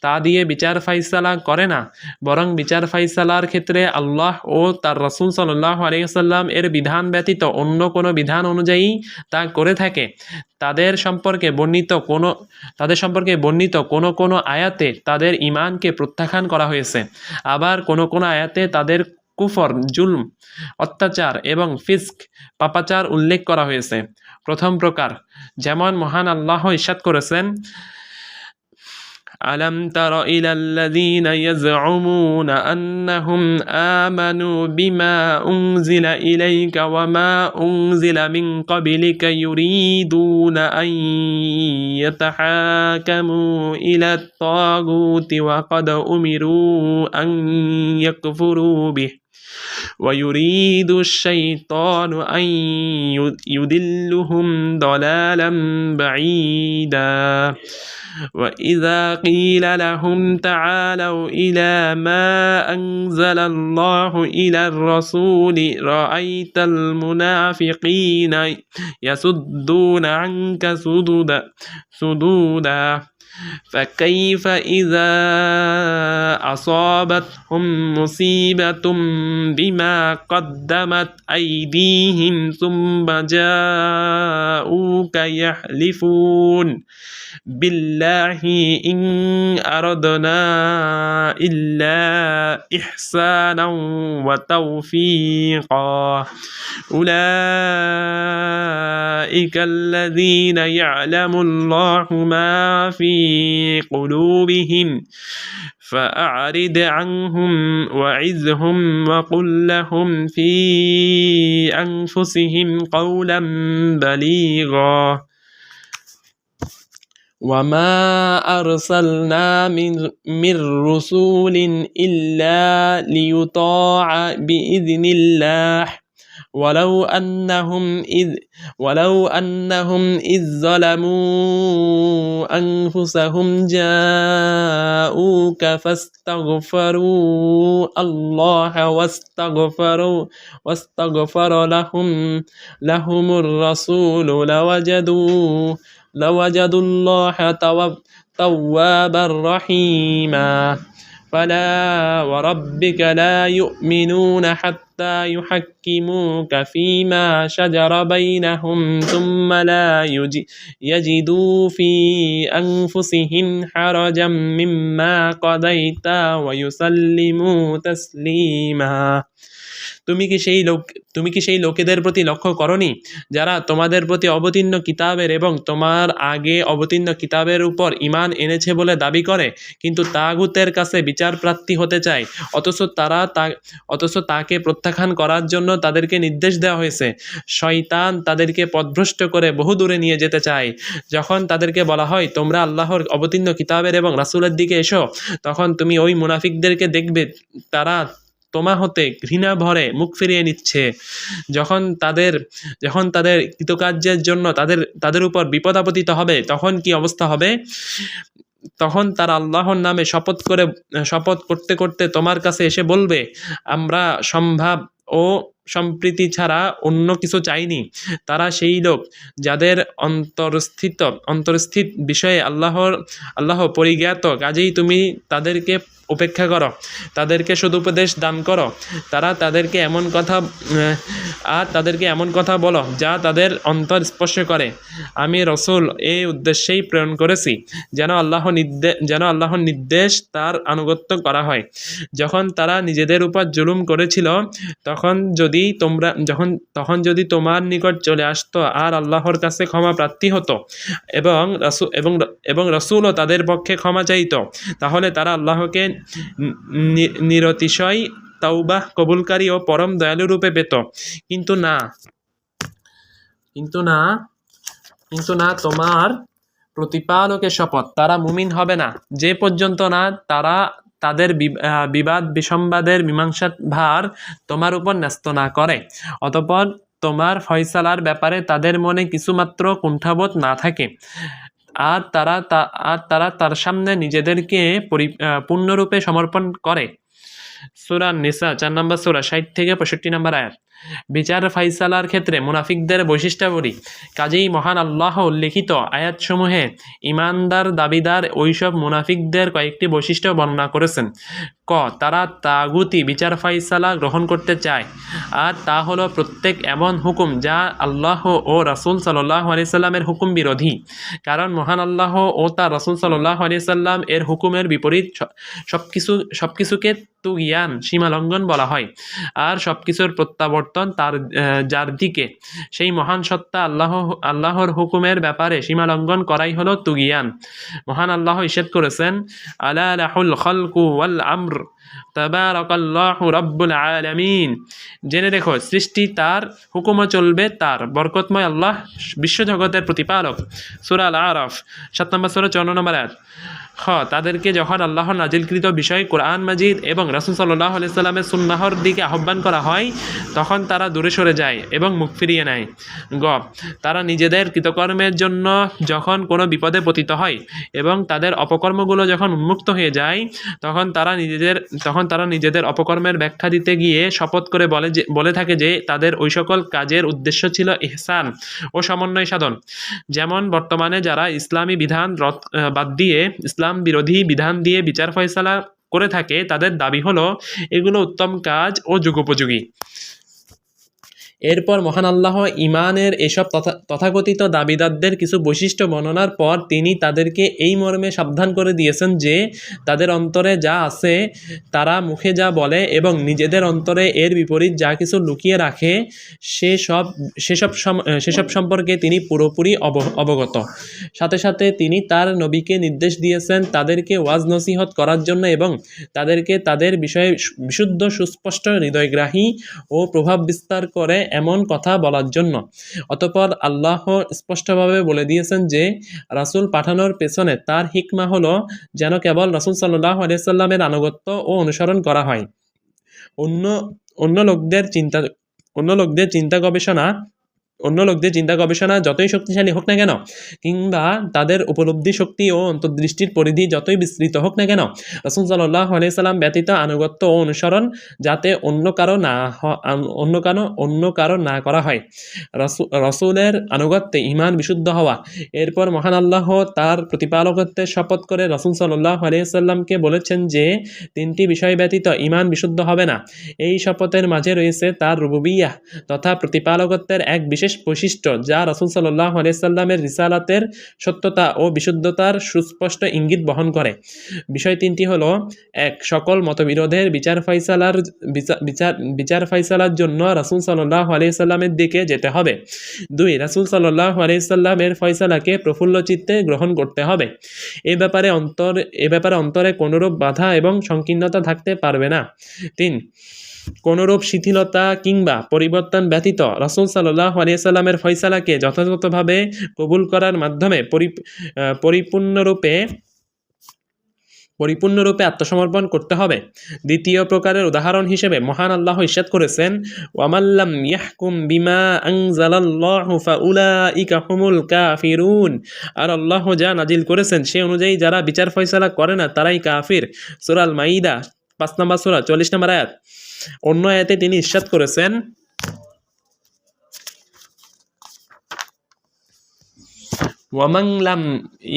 তা দিয়ে বিচার ফাইসালা করে না, বরং বিচার ফাইসালার ক্ষেত্রে আল্লাহ ও তার রাসূল সাল্লাল্লাহু আলাইহি ওয়াসাল্লাম এর বিধান ব্যতীত অন্য কোনো বিধান অনুযায়ী তা করে থাকে, তাদের সম্পর্কে বর্ণিত কোনো আয়াতে তাদের ঈমানকে প্রত্যাখ্যান করা হয়েছে। আবার কোনো আয়াতে তাদের কুফর, জুলম, অত্যাচার এবং ফিস্ক, পাপাচার উল্লেখ করা হয়েছে। প্রথম প্রকার, যেমন মহান আল্লাহ ইরশাদ করেছেন, আলাম তারা ইলাল্লাযীনা ইয়াজউমুনা আন্নাহুম আমানু বিমা উনজিলা ইলাইকা ওয়া মা উনজিলা মিন ক্বাবলিকা ইউরিদুনা আন ইয়াতাহাকামু ইলাত তাগুতি ওয়া ক্বাদ উমিরু আন ইয়াকফুরু বিহি ويريد الشيطان أن يضلهم ضلالا بعيدا وإذا قيل لهم تعالوا إلى ما أنزل الله إلى الرسول رأيت المنافقين يصدون عنك صدودا فكيف إذا أصابتهم مصيبة بما قدمت أيديهم ثم جاءوك يحلفون بالله إن أردنا إلا إحسانا وتوفيقا أولئك الذين يعلم الله ما في قلوبهم فأعرض عنهم وعظهم وقل لهم في أنفسهم قولا بليغا وما أرسلنا من رسول إلا ليطاع بإذن الله ولو أنهم إذ ظلموا أنفسهم جاءوك فاستغفروا الله واستغفر لهم الرسول لوجدوا الله توابا رحيما فلا وربك لا يؤمنون حتى يحكموك فيما شجر بينهم ثم لا يجدوا في أنفسهم حرجا مما قضيت ويسلموا تسليما। তুমি কি সেই লোকেদের প্রতি লক্ষ্য করনি যারা তোমাদের প্রতি অবতীর্ণ কিতাবের এবং তোমার আগে অবতীর্ণ কিতাবের উপর ঈমান এনেছে বলে দাবি করে, কিন্তু তাগুতের কাছে বিচার প্রার্থী হতে চায়, অথচ তাকে প্রত্যাখ্যান করার জন্য তাদেরকে নির্দেশ দেওয়া হয়েছে। শয়তান তাদেরকে পথভ্রষ্ট করে বহু দূরে নিয়ে যেতে চায়। যখন তাদেরকে বলা হয় তোমরা আল্লাহর অবতীর্ণ কিতাবের এবং রাসূলের দিকে এসো, তখন তুমি ওই মুনাফিকদেরকে দেখবে তারা তোমা হতে ঘৃণা ভরে মুখ ফিরিয়ে নিচ্ছে। যখন তাদের কৃতকার্যের জন্য তাদের উপর বিপদ আপতিত হবে, তখন কি অবস্থা হবে? তখন তারা আল্লাহর নামে শপথ করতে করতে তোমার কাছে এসে বলবে, আমরা সম্ভাব ও সম্প্রীতি ছাড়া অন্য কিছু চাইনি। তারা সেই লোক যাদের অন্তরস্থিত বিষয়ে আল্লাহ পরিজ্ঞাত, কাজেই তুমি তাদেরকে উপেক্ষা করো, তাদেরকে সদুপদেশ দান করো। তাদেরকে এমন কথা বলো যা তাদের অন্তর স্পর্শ করে। আমি রসুল এই উদ্দেশ্যেই প্রেরণ করেছি যেন আল্লাহর নির্দেশ তার আনুগত্য করা হয়। যখন তারা নিজেদের উপর জুলুম করেছিল তখন যদি তোমার নিকট চলে আসতো আর আল্লাহর কাছে ক্ষমা প্রার্থী হতো এবং রসুলও তাদের পক্ষে ক্ষমা চাইতো, তাহলে তারা আল্লাহকে নিরতিশয় তাওবাহ কবুলকারী ও পরম দয়ালু রূপে পেত। কিন্তু না কিন্তু না কিন্তু না তোমার প্রতিপালকের শপথ, তারা মুমিন হবে না যে পর্যন্ত না তারা তাদের বিবাদ বিসম্বাদের মীমাংসার ভার তোমার উপর ন্যস্ত না করে, অতঃপর তোমার ফয়সালার ব্যাপারে তাদের মনে কিছুমাত্র কুণ্ঠাবোধ না থাকে, আর তারা তার সামনে নিজেদেরকে পূর্ণরূপে সমর্পণ করে। সূরা নিসা 4 নম্বর সূরা 60 থেকে 65 নম্বর আয়াত। বিচার ফাইসালার ক্ষেত্রে মুনাফিকদের বৈশিষ্ট্যাবলী। কাজেই মহান আল্লাহ উল্লিখিত আয়াতসমূহে ইমানদার দাবিদার ওইসব মুনাফিকদের কয়েকটি বৈশিষ্ট্য বর্ণনা করেছেন। ক, তারা তাগুতি বিচার ফাইসালা গ্রহণ করতে চায়, আর তা হলো প্রত্যেক এমন হুকুম যা আল্লাহ ও রাসূল সাল্লাল্লাহু আলাইহি সাল্লামের হুকুম বিরোধী। কারণ মহান আল্লাহ ও তার রাসূল সাল্লাল্লাহু আলাইহি সাল্লাম এর হুকুমের বিপরীত সবকিছুকে তুগিয়ান সীমালঙ্ঘন বলা হয়, আর সবকিছুর প্রত্যাবর্তন যার দিকে সেই মহান সত্তা আল্লাহর হুকুমের ব্যাপারে সীমালঙ্ঘন করাই হলো তুগিয়ান। মহান আল্লাহ ইরশাদ করেছেন, আলা লাহুল খালকু ওয়াল আমর তাবারাকাল্লাহু রাব্বুল আলামিন। জেনে রেখো, সৃষ্টি তার, হুকুমও চলবে তার, বরকতময় আল্লাহ বিশ্বজগতের প্রতিপালক। সূরা আল আরাফ 7 নম্বর সূরা 54 নম্বর আয়াত। তাদেরকে যখন আল্লাহর নাজিলকৃত বিষয় কোরআন মাজিদ এবং রাসূল সাল্লাল্লাহু আলাইহি সাল্লামের সুন্নাহর দিকে আহ্বান করা হয়, তখন তারা দূরে সরে যায় এবং মুখ ফিরিয়ে নেয়। তারা নিজেদের কৃতকর্মের জন্য যখন কোনো বিপদে পতিত হয় এবং তাদের অপকর্মগুলো যখন উন্মুক্ত হয়ে যায়, তখন তারা নিজেদের অপকর্মের ব্যাখ্যা দিতে গিয়ে শপথ করে বলে থাকে যে তাদের ওই সকল কাজের উদ্দেশ্য ছিল ইহসান ও সমন্বয় সাধন। যেমন বর্তমানে যারা ইসলামী বিধান বাদ দিয়ে ইসলাম বিরোধী বিধান দিয়ে বিচার ফয়সালা করে থাকে, তাদের দাবি হলো এগুলো উত্তম কাজ ও যুগোপযোগী। এরপর মহান আল্লাহ ইমানের এসব তথাকথিত দাবিদারদের কিছু বৈশিষ্ট্য বর্ণনার পর তিনি তাদেরকে এই মর্মে সাবধান করে দিয়েছেন যে তাদের অন্তরে যা আছে, তারা মুখে যা বলে এবং নিজেদের অন্তরে এর বিপরীত যা কিছু লুকিয়ে রাখে, সেসব সম্পর্কে তিনি পুরোপুরি অবগত। সাথে সাথে তিনি তার নবীকে নির্দেশ দিয়েছেন তাদেরকে ওয়াজ নসিহত করার জন্য এবং তাদেরকে তাদের বিষয়ে বিশুদ্ধ সুস্পষ্ট হৃদয়গ্রাহী ও প্রভাব বিস্তার করে এমন কথা বলার জন্য। অতঃপর আল্লাহ স্পষ্টভাবে বলে দিয়েছেন যে রাসূল পাঠানোর পেছনে তার হিকমা হলো যেন কেবল রাসূল সাল্লাল্লাহু আলাইহি সাল্লামের আনুগত্য ও অনুসরণ করা হয়। অন্য লোকদের চিন্তা গবেষণা যতই শক্তিশালী হোক না কেন, কিংবা তাদের উপলব্ধি শক্তি ও অন্তর্দৃষ্টির পরিধি যতই বিস্তৃত হোক না কেন, রাসূল সাল্লাল্লাহু আলাইহি সাল্লাম ব্যতীত আনুগত্য ও অনুসরণ যাতে অন্য কারো না করা হয়। রাসূলের আনুগত্যে ঈমান বিশুদ্ধ হওয়া। এরপর মহান আল্লাহ তার প্রতিপালকত্বের শপথ করে রাসূল সাল্লাল্লাহু আলাইহি সাল্লামকে বলেছেন যে তিনটি বিষয় ব্যতীত ঈমান বিশুদ্ধ হবে না। এই শপথের মাঝে রয়েছে তার রুবুবিয়্যাহ তথা প্রতিপালকত্বের এক বিশেষ বৈশিষ্ট্য যা রাসূল সাল্লাল্লাহু আলাইহি সাল্লামের রিসালাতের সত্যতা ও বিশুদ্ধতার সুস্পষ্ট ইঙ্গিত বহন করে। বিষয় তিনটি হলো: 1. সকল মতবিরোধের বিচার ফাইসালার জন্য রাসূল সাল্লাল্লাহু আলাইহি সাল্লামের দিকে যেতে হবে। 2. রাসূল সাল্লাল্লাহু আলাইহি সাল্লামের ফয়সালাকে প্রফুল্ল চিত্তে গ্রহণ করতে হবে। এ ব্যাপারে অন্তরে কোনরূপ বাধা এবং সংকীর্ণতা থাকতে পারবে না। 3. কোনরূপ শিথিলতা কিংবা পরিবর্তন ব্যতীত রাসূল সাল্লাল্লাহু আলাইহি সাল্লামের ফয়সালাকে যথাযথভাবে কবুল করার মাধ্যমে পরিপূর্ণরূপে আত্মসমর্পণ করতে হবে। দ্বিতীয় প্রকারের উদাহরণ হিসেবে মহান আল্লাহ ইরশাদ করেছেন, ওয়ামাল্লাম ইয়াহকুম বিমা আনজালাল্লাহু ফাউলাইকা হুমুল কাফিরুন। আর আল্লাহ যা নাজিল করেছেন সে অনুযায়ী যারা বিচার ফয়সালা করে না তারাই কাফির। সূরা আল মাইদা 5 নম্বর সূরা 40 নম্বর আয়াত। অন্য আয়াতে তিনি ইরশাদ করেছেন, ওয়ামান লাম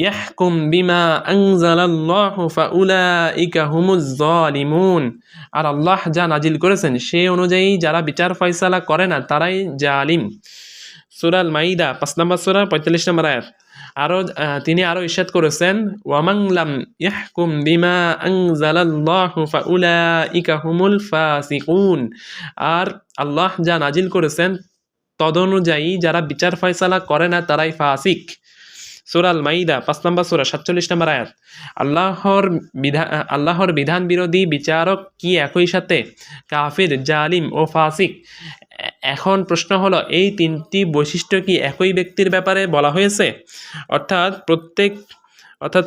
ইয়াহকুম বিমা আনজালাল্লাহু ফাউলাইকা হুমুজ জালিমুন। আর আল্লাহ যা নাজিল করেছেন সে অনুযায়ী যারা বিচার ফয়সালা করে না তারাই জালিম। সূরা আল মাইদা 5 নম্বর সূরা 45 নম্বর আয়াত। তিনি আরো ইরশাদ করেছেন, ওয়ামান লাম ইয়াহকুম বিমা আনজালাল্লাহু ফাউলাইকা হুমুল ফাসিকুন। আর আল্লাহ যা নাজিল করেছেন তদনুযায়ী যারা বিচার ফয়সালা করে না তারাই ফাসিক। সূরা আল মাইদা ৫ নম্বর সূরা ৪৭ নম্বর আয়াত। আল্লাহর বিধান বিরোধী বিচারক কি একই সাথে কাফির, জালিম ও ফাসিক? এখন প্রশ্ন হলো, এই তিনটি বৈশিষ্ট্য কি একই ব্যক্তির ব্যাপারে বলা হয়েছে? অর্থাৎ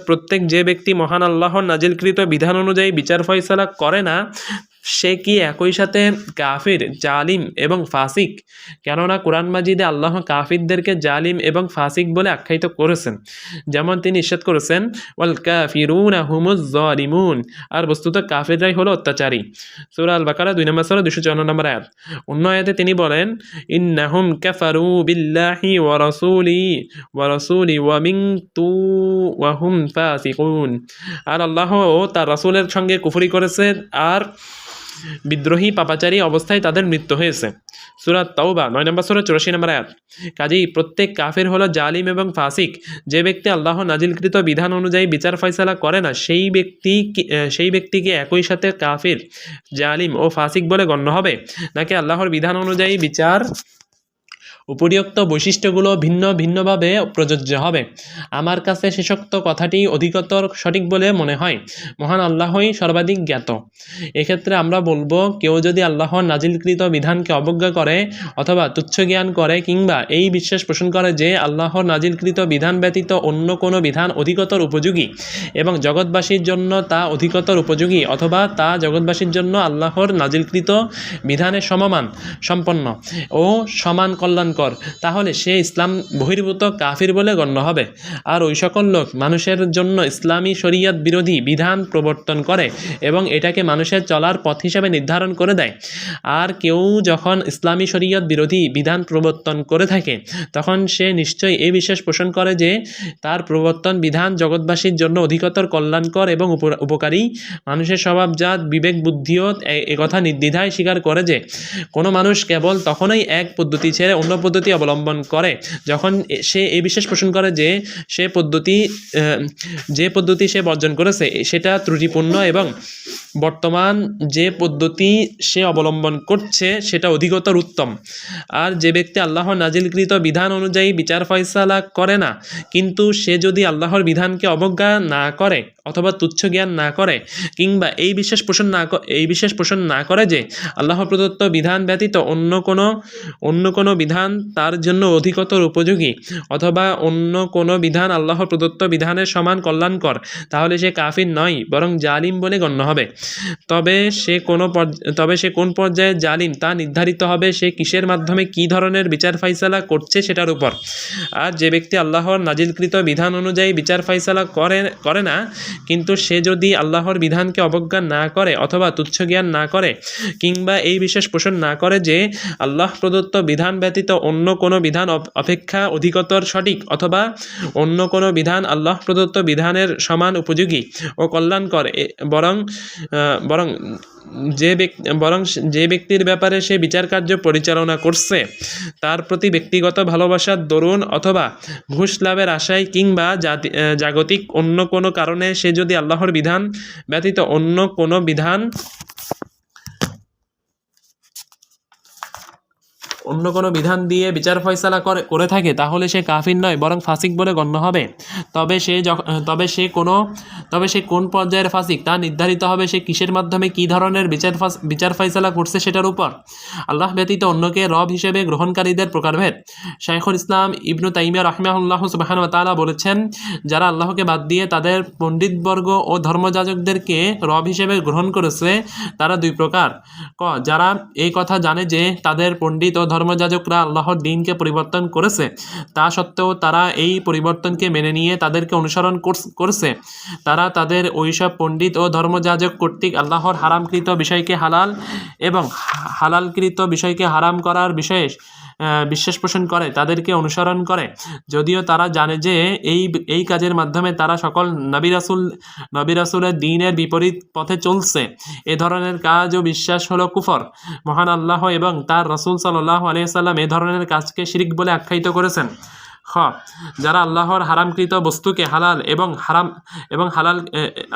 প্রত্যেক যে ব্যক্তি মহান আল্লাহর নাজিলকৃত বিধান অনুযায়ী বিচার ফয়সালা করে না, সে কি একই সাথে কাফির, জালিম এবং ফাসিক? কেননা কোরআন মাজিদে আল্লাহ কাফিরদেরকে জালিম এবং ফাসিক বলে আখ্যায়িত করেছেন। যেমন তিনি ইরশাদ করেছেন, ওয়াল কাফিরুনা হুমুজ জালিমুন, আর বস্তুত কাফিররাই হলো অত্যাচারী। সূরা আল বাকারা ২ নম্বর সূরা ২৫৪ নম্বর আয়াত। অন্য আয়াতে তিনি বলেন, ইন্নাহুম কাফারু বিল্লাহি ওয়া রাসূলি ওয়া মিনতু ওয়া হুম ফাসিকুন, আর আল্লাহ ও তার রাসূলের সঙ্গে কুফরি করেছে আর বিদ্রোহী পাপাচারী অবস্থায় তাদের মৃত্যু হয়েছে। সূরা তাওবা ৯ নম্বর সূরা ৮৪ নম্বর আয়াত। কাজেই প্রত্যেক কাফির হলো জালিম এবং ফাসিক। যে ব্যক্তি আল্লাহ নাজিলকৃত বিধান অনুযায়ী বিচার ফয়সালা করে না, সেই ব্যক্তিকে একই সাথে কাফির, জালিম ও ফাসিক বলে গণ্য হবে, নাকি আল্লাহর বিধান অনুযায়ী বিচার উপরিউক্ত বৈশিষ্ট্যগুলো ভিন্ন ভিন্নভাবে প্রযোজ্য হবে? আমার কাছে শেষোক্ত কথাটি অধিকতর সঠিক বলে মনে হয়। মহান আল্লাহই সর্বাধিক জ্ঞাত। এক্ষেত্রে আমরা বলবো, কেউ যদি আল্লাহর নাজিলকৃত বিধানকে অবজ্ঞা করে অথবা তুচ্ছ জ্ঞান করে, কিংবা এই বিশ্বাস পোষণ করে যে আল্লাহর নাজিলকৃত বিধান ব্যতীত অন্য কোনো বিধান অধিকতর উপযোগী এবং জগৎবাসীর জন্য তা অধিকতর উপযোগী, অথবা তা জগৎবাসীর জন্য আল্লাহর নাজিলকৃত বিধানের সমমান সম্পন্ন ও সমান কল্যাণ, তাহলে সে ইসলাম বহির্ভূত কাফির বলে গণ্য হবে। আর ওই সকল লোক মানুষের জন্য ইসলামী শরীয়ত বিরোধী বিধান প্রবর্তন করে এবং এটাকে মানুষের চলার পথ হিসেবে নির্ধারণ করে দেয়। আর কেউ যখন ইসলামী শরীয়ত বিরোধী বিধান প্রবর্তন করে থাকে, তখন সে নিশ্চয়ই এই বিশ্বাস পোষণ করে যে তার প্রবর্তন বিধান জগৎবাসীর জন্য অধিকতর কল্যাণকর এবং উপকারী। মানুষের স্বভাবজাত বিবেক বুদ্ধিও একথা নির্দ্বিধায় স্বীকার করে যে কোনো মানুষ কেবল তখনই এক পদ্ধতি ছেড়ে অন্য পদ্ধতি অবলম্বন করে যখন সে এই বিশ্বাস পোষণ করে যে যে পদ্ধতি সে বর্জন করেছে সেটা ত্রুটিপূর্ণ এবং বর্তমান যে পদ্ধতি সে অবলম্বন করছে সেটা অধিকতর উত্তম। আর যে ব্যক্তি আল্লাহর নাজিলকৃত বিধান অনুযায়ী বিচার ফয়সালা করে না, কিন্তু সে যদি আল্লাহর বিধানকে অবজ্ঞা না করে অথবা তুচ্ছ জ্ঞান না করে, কিংবা এই বিশ্বাস পোষণ না করে যে আল্লাহর প্রদত্ত বিধান ব্যতীত অন্য কোনো বিধান তার জন্য অধিকতর উপযোগী, অথবা অন্য কোনো বিধান আল্লাহর প্রদত্ত বিধানের সমান কল্যাণকর, তাহলে সে কাফির নয়, বরং জালিম বলে গণ্য হবে। তবে সে কোন পর্যায়ে জালিম তা নির্ধারিত হবে সে কিসের মাধ্যমে কী ধরনের বিচার ফয়সালা করছে সেটার উপর। আর যে ব্যক্তি আল্লাহর নাজিলকৃত বিধান অনুযায়ী বিচার ফয়সালা করে না, কিন্তু সে যদি আল্লাহর বিধানকে অবজ্ঞা না করে অথবা তুচ্ছ জ্ঞান না করে, কিংবা এই বিশ্বাস পোষণ না করে যে আল্লাহ প্রদত্ত বিধান ব্যতীত অন্য কোনো বিধান অপেক্ষা অধিকতর সঠিক, অথবা অন্য কোনো বিধান আল্লাহ প্রদত্ত বিধানের সমান উপযোগী ও কল্যাণকর, বরং যে ব্যক্তির ব্যাপারে সে বিচার কার্য পরিচালনা করছে তার প্রতি ব্যক্তিগত ভালোবাসার দরুন অথবা ঘুষ লাভের আশায়, কিংবা জাগতিক অন্য কোনো কারণে সে যদি আল্লাহর বিধান ব্যতীত অন্য কোনো বিধান দিয়ে বিচার ফয়সালা করে থাকে, তাহলে সে কাফির নয়, বরং ফাসিক বলে গণ্য হবে। তবে সে কোন পর্যায়ের ফাসিক তা নির্ধারিত হবে সে কিসের মাধ্যমে কী ধরনের বিচার ফয়সালা করছে সেটার উপর। আল্লাহ ব্যতীত অন্যকে রব হিসেবে গ্রহণকারীদের প্রকারভেদ। শাইখুল ইসলাম ইবনু তাইমিয়া রাহিমাহুল্লাহ সুবহানাহু ওয়া তাআলা বলেছেন, যারা আল্লাহকে বাদ দিয়ে তাদের পণ্ডিতবর্গ ও ধর্মযাজকদেরকে রব হিসেবে গ্রহণ করেছে তারা দুই প্রকার। যারা এই কথা জানে যে তাদের পণ্ডিত ও ধর্মযাজকরা আল্লাহর দ্বীনকে পরিবর্তন করেছে, তা সত্ত্বেও তারা এই পরিবর্তনকে মেনে নিয়ে তাদেরকে অনুসরণ করছে, তারা তাদের ওইসব পণ্ডিত ও ধর্মযাজক কর্তৃক আল্লাহর হারামকৃত বিষয়কে হালাল এবং হালালকৃত বিষয়কে হারাম করার বিষয়ে বিশ্বাস পোষণ করে, তাদেরকে অনুসরণ করে, যদিও তারা জানে যে এই কাজের মাধ্যমে তারা সকল নবী রাসূলের দ্বীনের বিপরীত পথে চলছে। এ ধরনের কাজ ও বিশ্বাস হলো কুফর। মহান আল্লাহ এবং তার রাসূল সাল্লাল্লাহু আলাইহি ওয়াসাল্লাম এ ধরনের কাজকে শিরক বলে আখ্যায়িত করেছেন। যারা আল্লাহর হারামকৃত বস্তুকে হালাল এবং হালাল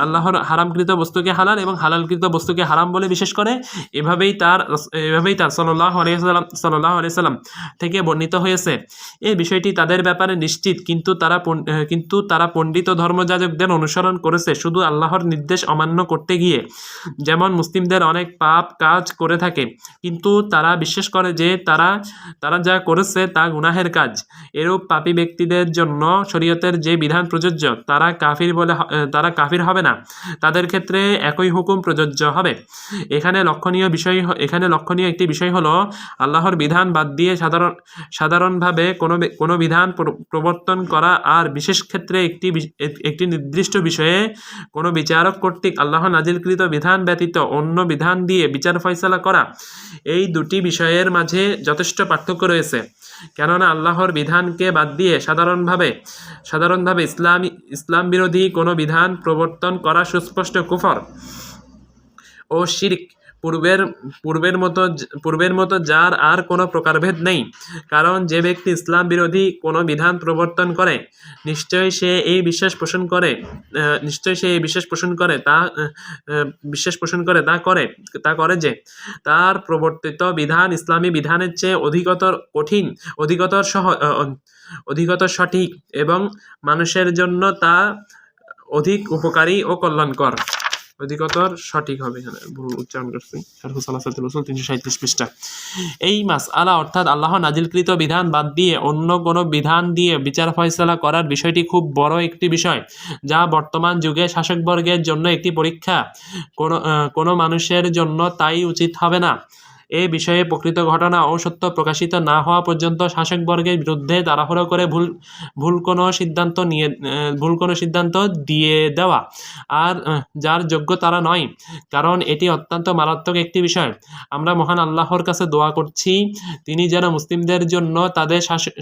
আল্লাহর হারামকৃত বস্তুকে হালাল এবং হালালকৃত বস্তুকে হারাম বলে বিশেষ করে, এভাবেই তার সাল্লাল্লাহু আলাইহি সাল্লাম থেকে বর্ণিত হয়েছে। এই বিষয়টি তাদের ব্যাপারে নিশ্চিত, কিন্তু তারা পণ্ডিত ধর্মযাজকদের অনুসরণ করেছে শুধু আল্লাহর নির্দেশ অমান্য করতে গিয়ে। যেমন মুসলিমদের অনেক পাপ কাজ করে থাকে, কিন্তু তারা বিশ্বাস করে যে তারা যা করেছে তা গুনাহের কাজ। এরূপ পাপী ব্যক্তিদের জন্য শরীয়তের যে বিধান প্রযোজ্য তারা কাফির হবে না, তাদের ক্ষেত্রে একই হুকুম প্রযোজ্য হবে। এখানে লক্ষণীয় একটি বিষয় হলো, আল্লাহর বিধান বাদ দিয়ে সাধারণভাবে কোনো বিধান প্রবর্তন করা আর বিশেষ ক্ষেত্রে একটি নির্দিষ্ট বিষয়ে কোনো বিচারক কর্তৃক আল্লাহ নাজিলকৃত বিধান ব্যতীত অন্য বিধান দিয়ে বিচার ফয়সালা করা, এই দুটি বিষয়ের মাঝে যথেষ্ট পার্থক্য রয়েছে। কেননা আল্লাহর বিধানকে বাদ দিয়ে সাধারণভাবে ইসলাম বিরোধী কোনো বিধান প্রবর্তন করা সুস্পষ্ট কুফর ও শিরক। পূর্বের মতো যার আর কোনো প্রকারভেদ নেই, কারণ যে ব্যক্তি ইসলাম বিরোধী কোনো বিধান প্রবর্তন করে নিশ্চয়ই সে এই বিশ্বাস পোষণ করে যে তার প্রবর্তিত বিধান ইসলামী বিধানের চেয়ে অধিকতর সঠিক এবং মানুষের জন্য তা অধিক উপকারী ও কল্যাণকর। অধিকতর সঠিক হবে, ভুল উচ্চারণ করছি। 337 পৃষ্ঠা। এই মাসআলা অর্থাৎ আল্লাহ নাজিলকৃত বিধান বাদ দিয়ে অন্য কোনো বিধান দিয়ে বিচার ফয়সালা করার বিষয়টি খুব বড় একটি বিষয়, যা বর্তমান যুগে শাসকবর্গের জন্য একটি পরীক্ষা। কোনো মানুষের জন্য তাই উচিত হবে না। এ বিষয়ে প্রকৃত ঘটনা ও সত্য প্রকাশিত না হওয়া পর্যন্ত শাসকবর্গের বিরুদ্ধে তাড়াহুড়ো করে ভুল কোনো সিদ্ধান্ত দিয়ে দেওয়া আর যার যোগ্য তারা নয়, কারণ এটি অত্যন্ত মারাত্মক একটি বিষয়। আমরা মহান আল্লাহর কাছে দোয়া করছি, তিনি যেন মুসলিমদের জন্য তাদের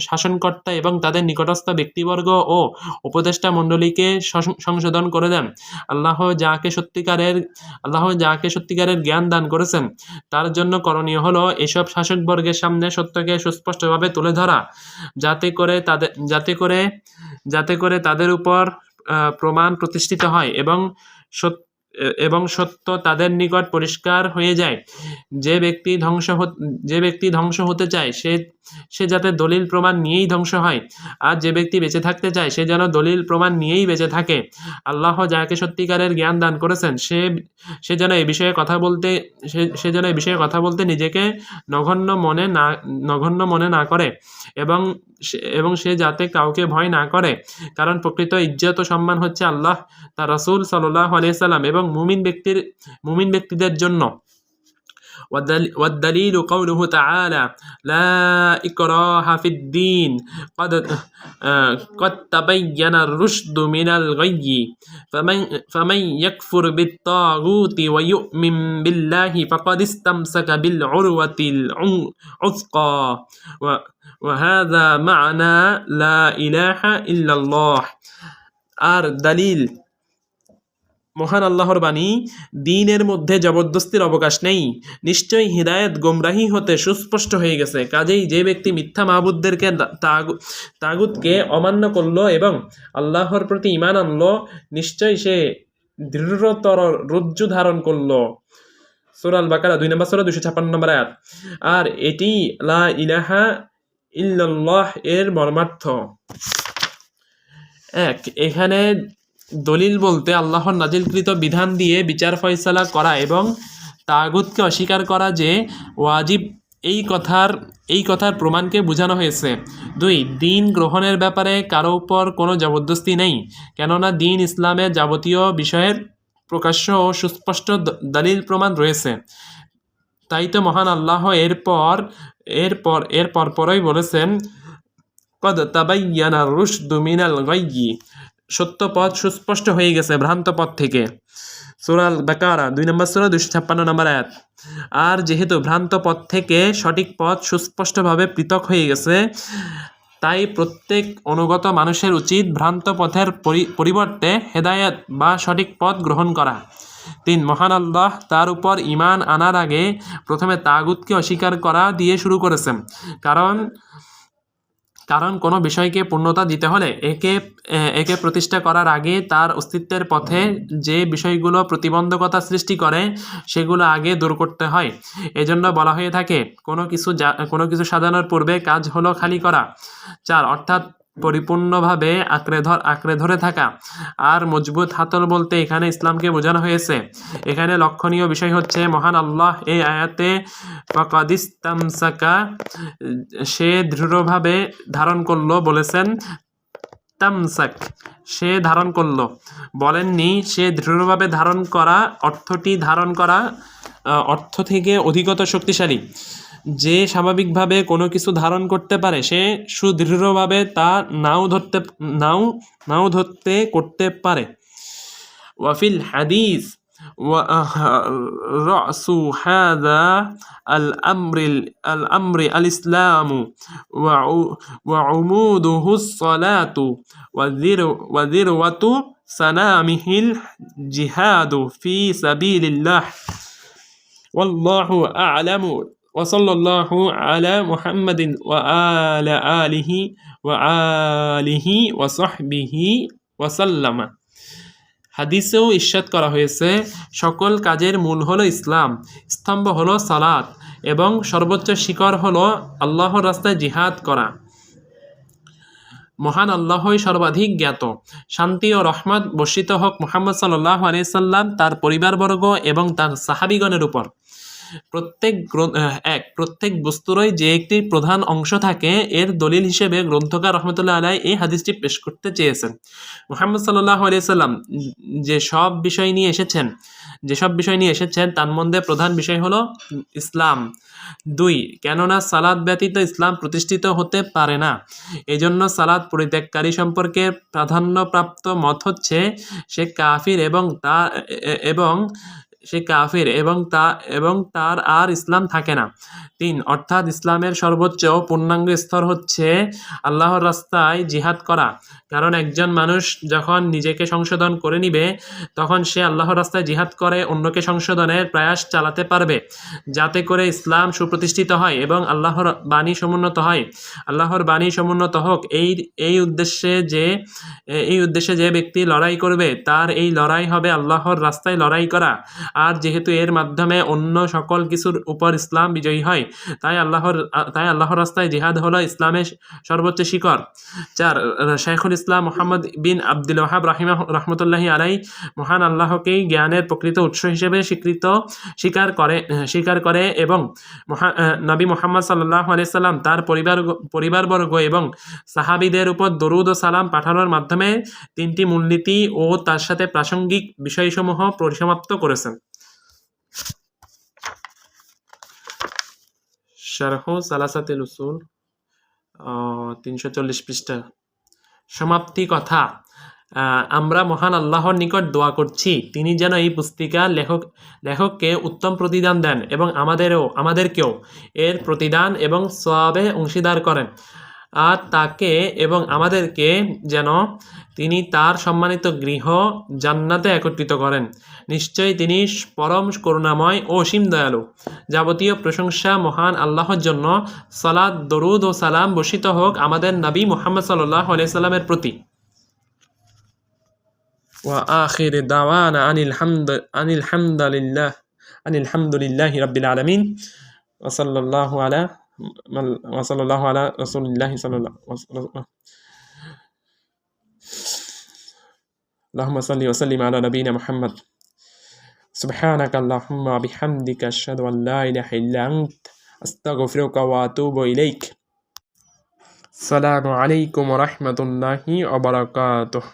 শাসনকর্তা এবং তাদের নিকটস্থ ব্যক্তিবর্গ ও উপদেষ্টা মণ্ডলীকে সংশোধন করে দেন। আল্লাহ যাকে সত্যিকারের জ্ঞান দান করেছেন তার জন্য করণীয় হলো এসব শাসকবর্গের সামনে সত্যকে সুস্পষ্টভাবে তুলে ধরা, যাতে করে তাদের উপর প্রমাণ প্রতিষ্ঠিত হয় এবং সত্য তাদের নিকট পরিষ্কার হয়ে যায়। যে ব্যক্তি ধ্বংস হতে চায় সে যাতে দলিল প্রমাণ নিয়েই ধ্বংস হয়, আর যে ব্যক্তি বেঁচে থাকতে চায় সে যেন দলিল প্রমাণ নিয়েই বেঁচে থাকে। আল্লাহ যাকে সত্যিকারের জ্ঞান দান করেছেন সে যেন এই বিষয়ে কথা বলতে নিজেকে নগণ্য মনে না করে এবং সে যাতে কাউকে ভয় না করে, কারণ প্রকৃত ইজ্জত ও সম্মান হচ্ছে আল্লাহ, তার রাসূল সাল্লাল্লাহু আলাইহি সাল্লাম এবং মুমিন ব্যক্তিদের জন্য। والدليل قوله تعالى لا إكراه في الدين قد تبين الرشد من الغي فمن يكفر بالطاغوت ويؤمن بالله فقد استمسك بالعروة العثقى وهذا معنى لا إله إلا الله। আর দলিল মহান আল্লাহর বাণী, দ্বীনের মধ্যে জবরদস্তির অবকাশ নেই, নিশ্চয়ই হিদায়াত গোমরাহি হতে সুস্পষ্ট হয়ে গেছে। কাজেই যে ব্যক্তি মিথ্যা মাহবুদদেরকে তাগুতকে অমান্য করলো এবং আল্লাহর প্রতি ঈমান আনলো, নিশ্চয়ই সে দৃঢ়তর রজ্জু ধারণ করলো। সূরা আল বাকারা 2 নম্বর সূরা 256 নম্বর আয়াত। আর এটি লা ইলাহা ইল্লাল্লাহ এর মর্মার্থ। এখানে দলিল বলতে আল্লাহর নাজিলকৃত বিধান দিয়ে বিচার ফয়সালা করা এবং তাগুতকে অস্বীকার করা যে ওয়াজিব, এই কথার প্রমাণকে বোঝানো হয়েছে। 2, দ্বীন গ্রহণের ব্যাপারে কারো উপর কোনো জবরদস্তি নেই, কেননা দ্বীন ইসলামের যাবতীয় বিষয়ের প্রকাশ্য ও সুস্পষ্ট দলিল প্রমাণ রয়েছে। তাই তো মহান আল্লাহ এর পরপরই বলেছেন, কদ তাবায়্যানা রুশদু মিনাল গায়্যি, সত্য পথ সুস্পষ্ট হয়ে গেছে ভ্রান্ত পথ থেকে। সূরা আল বাকারা 2 নম্বর সূরা 256 নম্বর আয়াত। আর যেহেতু ভ্রান্ত পথ থেকে সঠিক পথ সুস্পষ্টভাবে পৃথক হয়ে গেছে, তাই প্রত্যেক অনুগত মানুষের উচিত ভ্রান্ত পথের পরিবর্তে হেদায়েত বা সঠিক পথ গ্রহণ করা। 3, মহান আল্লাহ তার উপর ঈমান আনার আগে প্রথমে তাগুতকে অস্বীকার করা দিয়ে শুরু করেছেন, কারণ কোনো বিষয়কে পূর্ণতা দিতে হলে একে প্রতিষ্ঠা করার আগে তার অস্তিত্বের পথে যে বিষয়গুলো প্রতিবন্ধকতা সৃষ্টি করে সেগুলো আগে দূর করতে হয়। এজন্য বলা হয়ে থাকে কোনো কিছু সাজানোর পূর্বে কাজ হলো খালি করা। 4 অর্থাৎ পরিপূর্ণভাবে আঁকড়ে ধরে থাকা। আর মজবুত হাতল বলতে এখানে ইসলামকে বোঝানো হয়েছে। এখানে লক্ষণীয় বিষয় হচ্ছে মহান আল্লাহ এই আয়াতে ফাকাদিস্তামসাকা সে দৃঢ়ভাবে ধারণ করলো বলেছেন, তামসাক সে ধারণ করলো বলেননি সে দৃঢ়ভাবে ধারণ করা। অর্থটি ধারণ করা অর্থ থেকে অধিকতর শক্তিশালী। যে স্বাভাবিকভাবে কোনো কিছু ধারণ করতে পারে সে সুদৃঢ়ভাবে তা নাও ধরতে করতে পারে। ওয়াফিল হাদিস رأس هذا الأمر الإسلام وعموده الصلاة وذروة سنامه الجهاد في سبيل الله والله أعلم وصلى الله على محمد وعلى آله وصحبه وسلم। হাদিসেও ইরশাদ করা হয়েছে, সকল কাজের মূল হলো ইসলাম, স্তম্ভ হলো সালাত এবং সর্বোচ্চ শিখর হলো আল্লাহর রাস্তায় জিহাদ করা। মহান আল্লাহই সর্বাধিক জ্ঞাত। শান্তি ও রহমত বর্ষিত হোক মুহাম্মদ সাল্লাল্লাহু আলাইহি সাল্লাম, তার পরিবারবর্গ এবং তার সাহাবীগণের উপর। প্রত্যেক বস্তুরই যে একটি প্রধান অংশ থাকে, এর দলিল হিসেবে গ্রন্থকার রহমতুল্লাহ আলাইহি এই হাদিসটি পেশ করতে চেয়েছেন। মুহাম্মদ সাল্লাল্লাহু আলাইহি সাল্লাম যেসব বিষয় নিয়ে এসেছেন তার মধ্যে প্রধান বিষয় হলো ইসলাম। 2 কেননা সালাত ব্যতীত ইসলাম প্রতিষ্ঠিত হতে পারে না। এজন্য সালাত পরিত্যাগকারী সম্পর্কে প্রাধান্যপ্রাপ্ত মত হচ্ছে সে কাফির এবং তার আর ইসলাম থাকে না। 3 অর্থাৎ ইসলামের সর্বোচ্চ পূর্ণাঙ্গ স্তর হচ্ছে আল্লাহর রাস্তায় জিহাদ করা। কারণ একজন মানুষ যখন নিজেকে সংশোধন করে নিবে তখন সে আল্লাহর রাস্তায় জিহাদ করে অন্যকে সংশোধনের প্রয়াস চালাতে পারবে, যাতে করে ইসলাম সুপ্রতিষ্ঠিত হয় এবং আল্লাহর বাণী সমুন্নত হোক। এই উদ্দেশ্যে যে ব্যক্তি লড়াই করবে তার এই লড়াই হবে আল্লাহর রাস্তায় লড়াই করা। আর যেহেতু এর মাধ্যমে অন্য সকল কিছুর উপর ইসলাম বিজয়ী হয়, তাই আল্লাহর রাস্তায় জিহাদ হলো ইসলামের সর্বোচ্চ শিখর। 4 শাইখুল ইসলাম মুহাম্মদ বিন আব্দুল ওয়াহাব রহমতুল্লাহি আলাইহি মহান আল্লাহকেই জ্ঞানের প্রকৃত উৎস হিসেবে স্বীকার করে এবং নবী মুহাম্মদ সাল্লাল্লাহু আলাইহি সাল্লাম তার পরিবারবর্গ এবং সাহাবীদের উপর দরুদ ও সালাম পাঠানোর মাধ্যমে 3টি মূলনীতি ও তার সাথে প্রাসঙ্গিক বিষয়সমূহ পরিসমাপ্ত করেছেন। শারহ সালাসাতুল উসুল 340 পৃষ্ঠা। সমাপ্তি কথা। আমরা মহান আল্লাহর নিকট দোয়া করছি তিনি যেন এই পুস্তিকার লেখককে উত্তম প্রতিদান দেন এবং আমাদেরকেও এর প্রতিদান এবং সওয়াবে অংশীদার করেন। আর তাকে এবং আমাদেরকে যেন তিনি তার সম্মানিত গৃহ জান্নাতে একত্রিত করেন। নিশ্চয়ই তিনি পরম করুণাময় ও অসীম দয়ালু। যাবতীয় প্রশংসা মহান আল্লাহর জন্য। সালাত, দরুদ ও সালাম বর্ষিত হোক আমাদের নবী মুহাম্মদ সাল্লাল্লাহু আলাইহি সাল্লামের প্রতি। ওয়া আখির দাওয়ানা আনিল হামদুলিল্লাহি রাব্বিল আলামিন ওয়া সাল্লাল্লাহু আলা রাসূলিল্লাহি সাল্লাল্লাহু আল্লাহুম্মা সাল্লি ওয়া সাল্লিম আলা নাবিয়িনা মুহাম্মদ। সুবহানাকা আল্লাহুম্মা ওয়া বিহামদিকা আশহাদু আন লা ইলাহা ইল্লা আনতা আস্তাগফিরুকা ওয়া আতুবু ইলাইক। আসসালামু আলাইকুম ওয়া রাহমাতুল্লাহি ওয়া বারাকাতুহু।